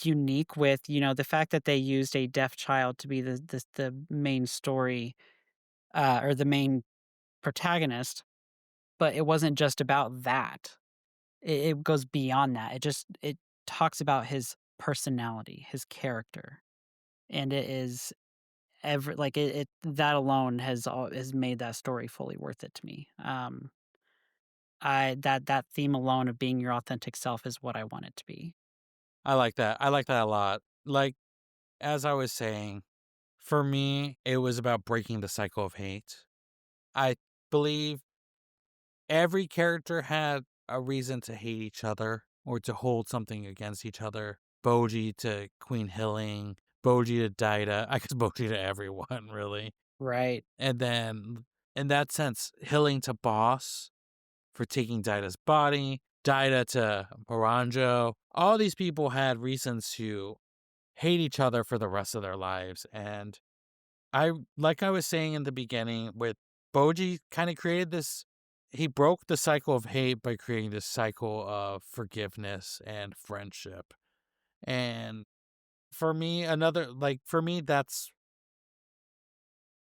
unique with, the fact that they used a deaf child to be the main story, or the main protagonist, but it wasn't just about that. It goes beyond that. It talks about his personality, his character, and it is it that alone has made that story fully worth it to me. I that theme alone of being your authentic self is what I want it to be. I like that. I like that a lot. Like, as I was saying, for me, it was about breaking the cycle of hate. I believe every character had a reason to hate each other or to hold something against each other. Boji to Queen Hilling, Boji to Daida, I guess Boji to everyone, really. Right. And then, in that sense, Hilling to Boss for taking Daida's body, Daida to Moranjo. All these people had reasons to hate each other for the rest of their lives. And like I was saying in the beginning, with Boji kind of created this, he broke the cycle of hate by creating this cycle of forgiveness and friendship. And for me, that's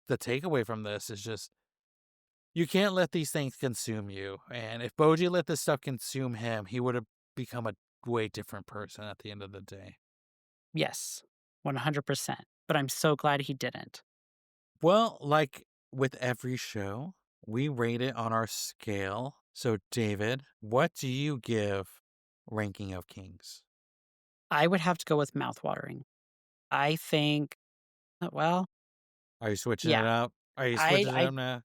the takeaway from this is just you can't let these things consume you. And if Boji let this stuff consume him, he would have become a way different person at the end of the day. Yes, 100%, but I'm so glad he didn't. Well, like with every show, we rate it on our scale. So, David, what do you give Ranking of Kings? I would have to go with mouth-watering. I think well, Are you switching it yeah, up? Are you I switching it I up now?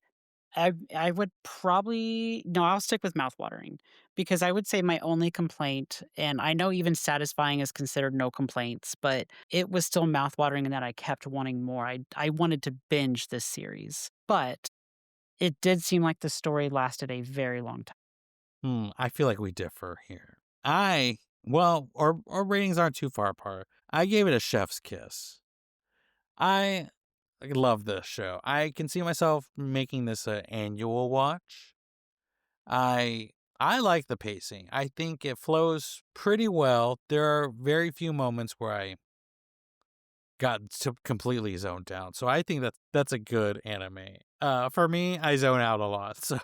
I would probably no, I'll stick with mouthwatering because I would say my only complaint, and I know even satisfying is considered no complaints, but it was still mouthwatering in that I kept wanting more. I wanted to binge this series, but it did seem like the story lasted a very long time. I feel like we differ here. Well, our ratings aren't too far apart. I gave it a chef's kiss. I love this show. I can see myself making this an annual watch. I I like the pacing. I think it flows pretty well. There are very few moments where I got completely zoned out. So I think that's a good anime. For me, I zone out a lot. So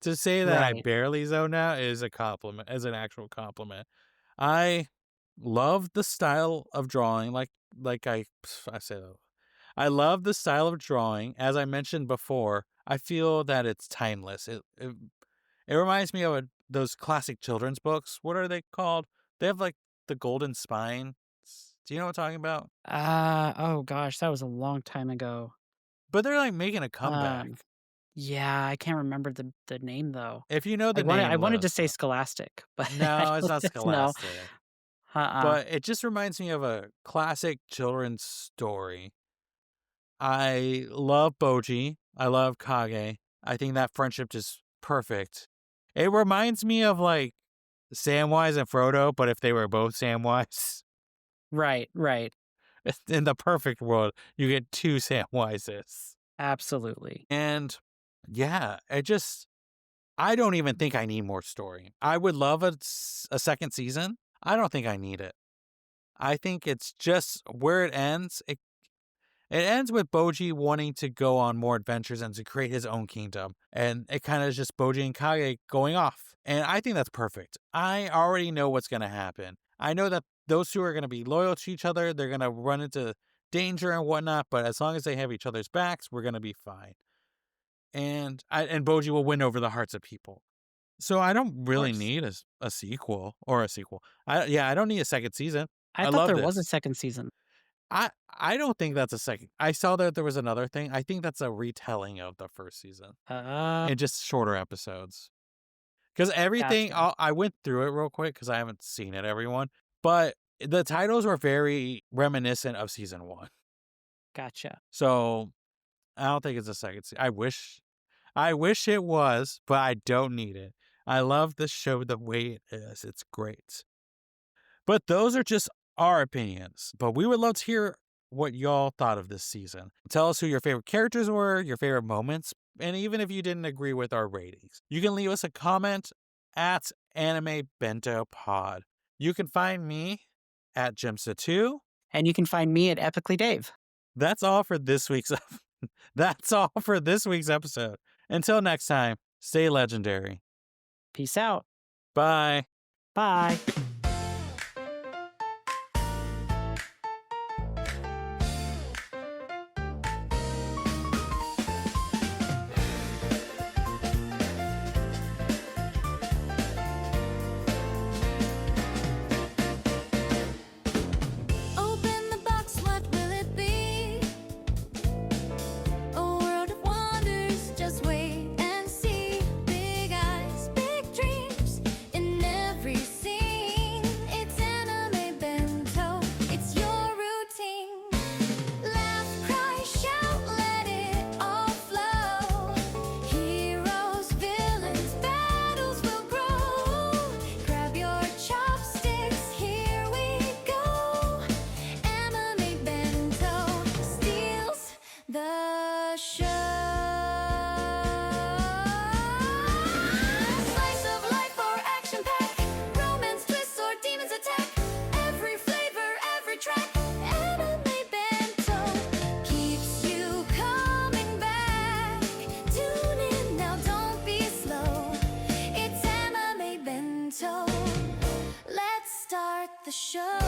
to say that I Right. barely zone out is a compliment, as an actual compliment. I love the style of drawing. I said, I love the style of drawing. As I mentioned before, I feel that it's timeless. It reminds me of those classic children's books. What are they called? They have like the Golden Spine. Do you know what I'm talking about? Oh gosh, that was a long time ago. But they're like making a Um, comeback. yeah, I can't remember the name though. If you know I the wanted name, I let wanted to us say know. Scholastic, but I No, it's don't not just know. Scholastic. Uh-uh. But it just reminds me of a classic children's story. I love Boji. I love Kage. I think that friendship is perfect. It reminds me of like Samwise and Frodo, but if they were both Samwise. Right, right. In the perfect world, you get two Samwises. Absolutely. And yeah, I don't even think I need more story. I would love a second season. I don't think I need it. I think it's just where it ends. It ends with Boji wanting to go on more adventures and to create his own kingdom. And it kind of is just Boji and Kage going off. And I think that's perfect. I already know what's going to happen. I know that those two are going to be loyal to each other. They're going to run into danger and whatnot. But as long as they have each other's backs, we're going to be fine. And Boji will win over the hearts of people. So I don't Of really course. need a sequel or a sequel. I don't need a second season. I I thought love there was a this. second season. I don't think that's a second. I saw that there was another thing. I think that's a retelling of the first season Uh, and just shorter episodes. Because everything gotcha, I went through it real quick because I haven't seen it, everyone. But the titles were very reminiscent of season one. gotcha. So I don't think it's a second. I wish it was, but I don't need it. I love the show the way it is. It's great. But those are just our opinions. But we would love to hear what y'all thought of this season. Tell us who your favorite characters were, your favorite moments, and even if you didn't agree with our ratings. You can leave us a comment at Anime Bento Pod. You can find me at Jimsa2. And you can find me at Epically Dave. That's all for this week's That's all for this week's episode. Until next time, stay legendary. Peace out. Bye. Bye. Open the box, what will it be? A world of wonders, just wait and see. Big eyes, big dreams in every scene. It's anime bento, it's your routine. Laugh, cry, shout, let it all flow. Heroes, villains, battles will grow. Grab your chopsticks, here we go. Anime bento steals the show. Slice of life or action pack, romance twists or demons attack. Every flavor, every track. Anime bento keeps you coming back. Tune in now, don't be slow. It's anime bento. Let's start the show.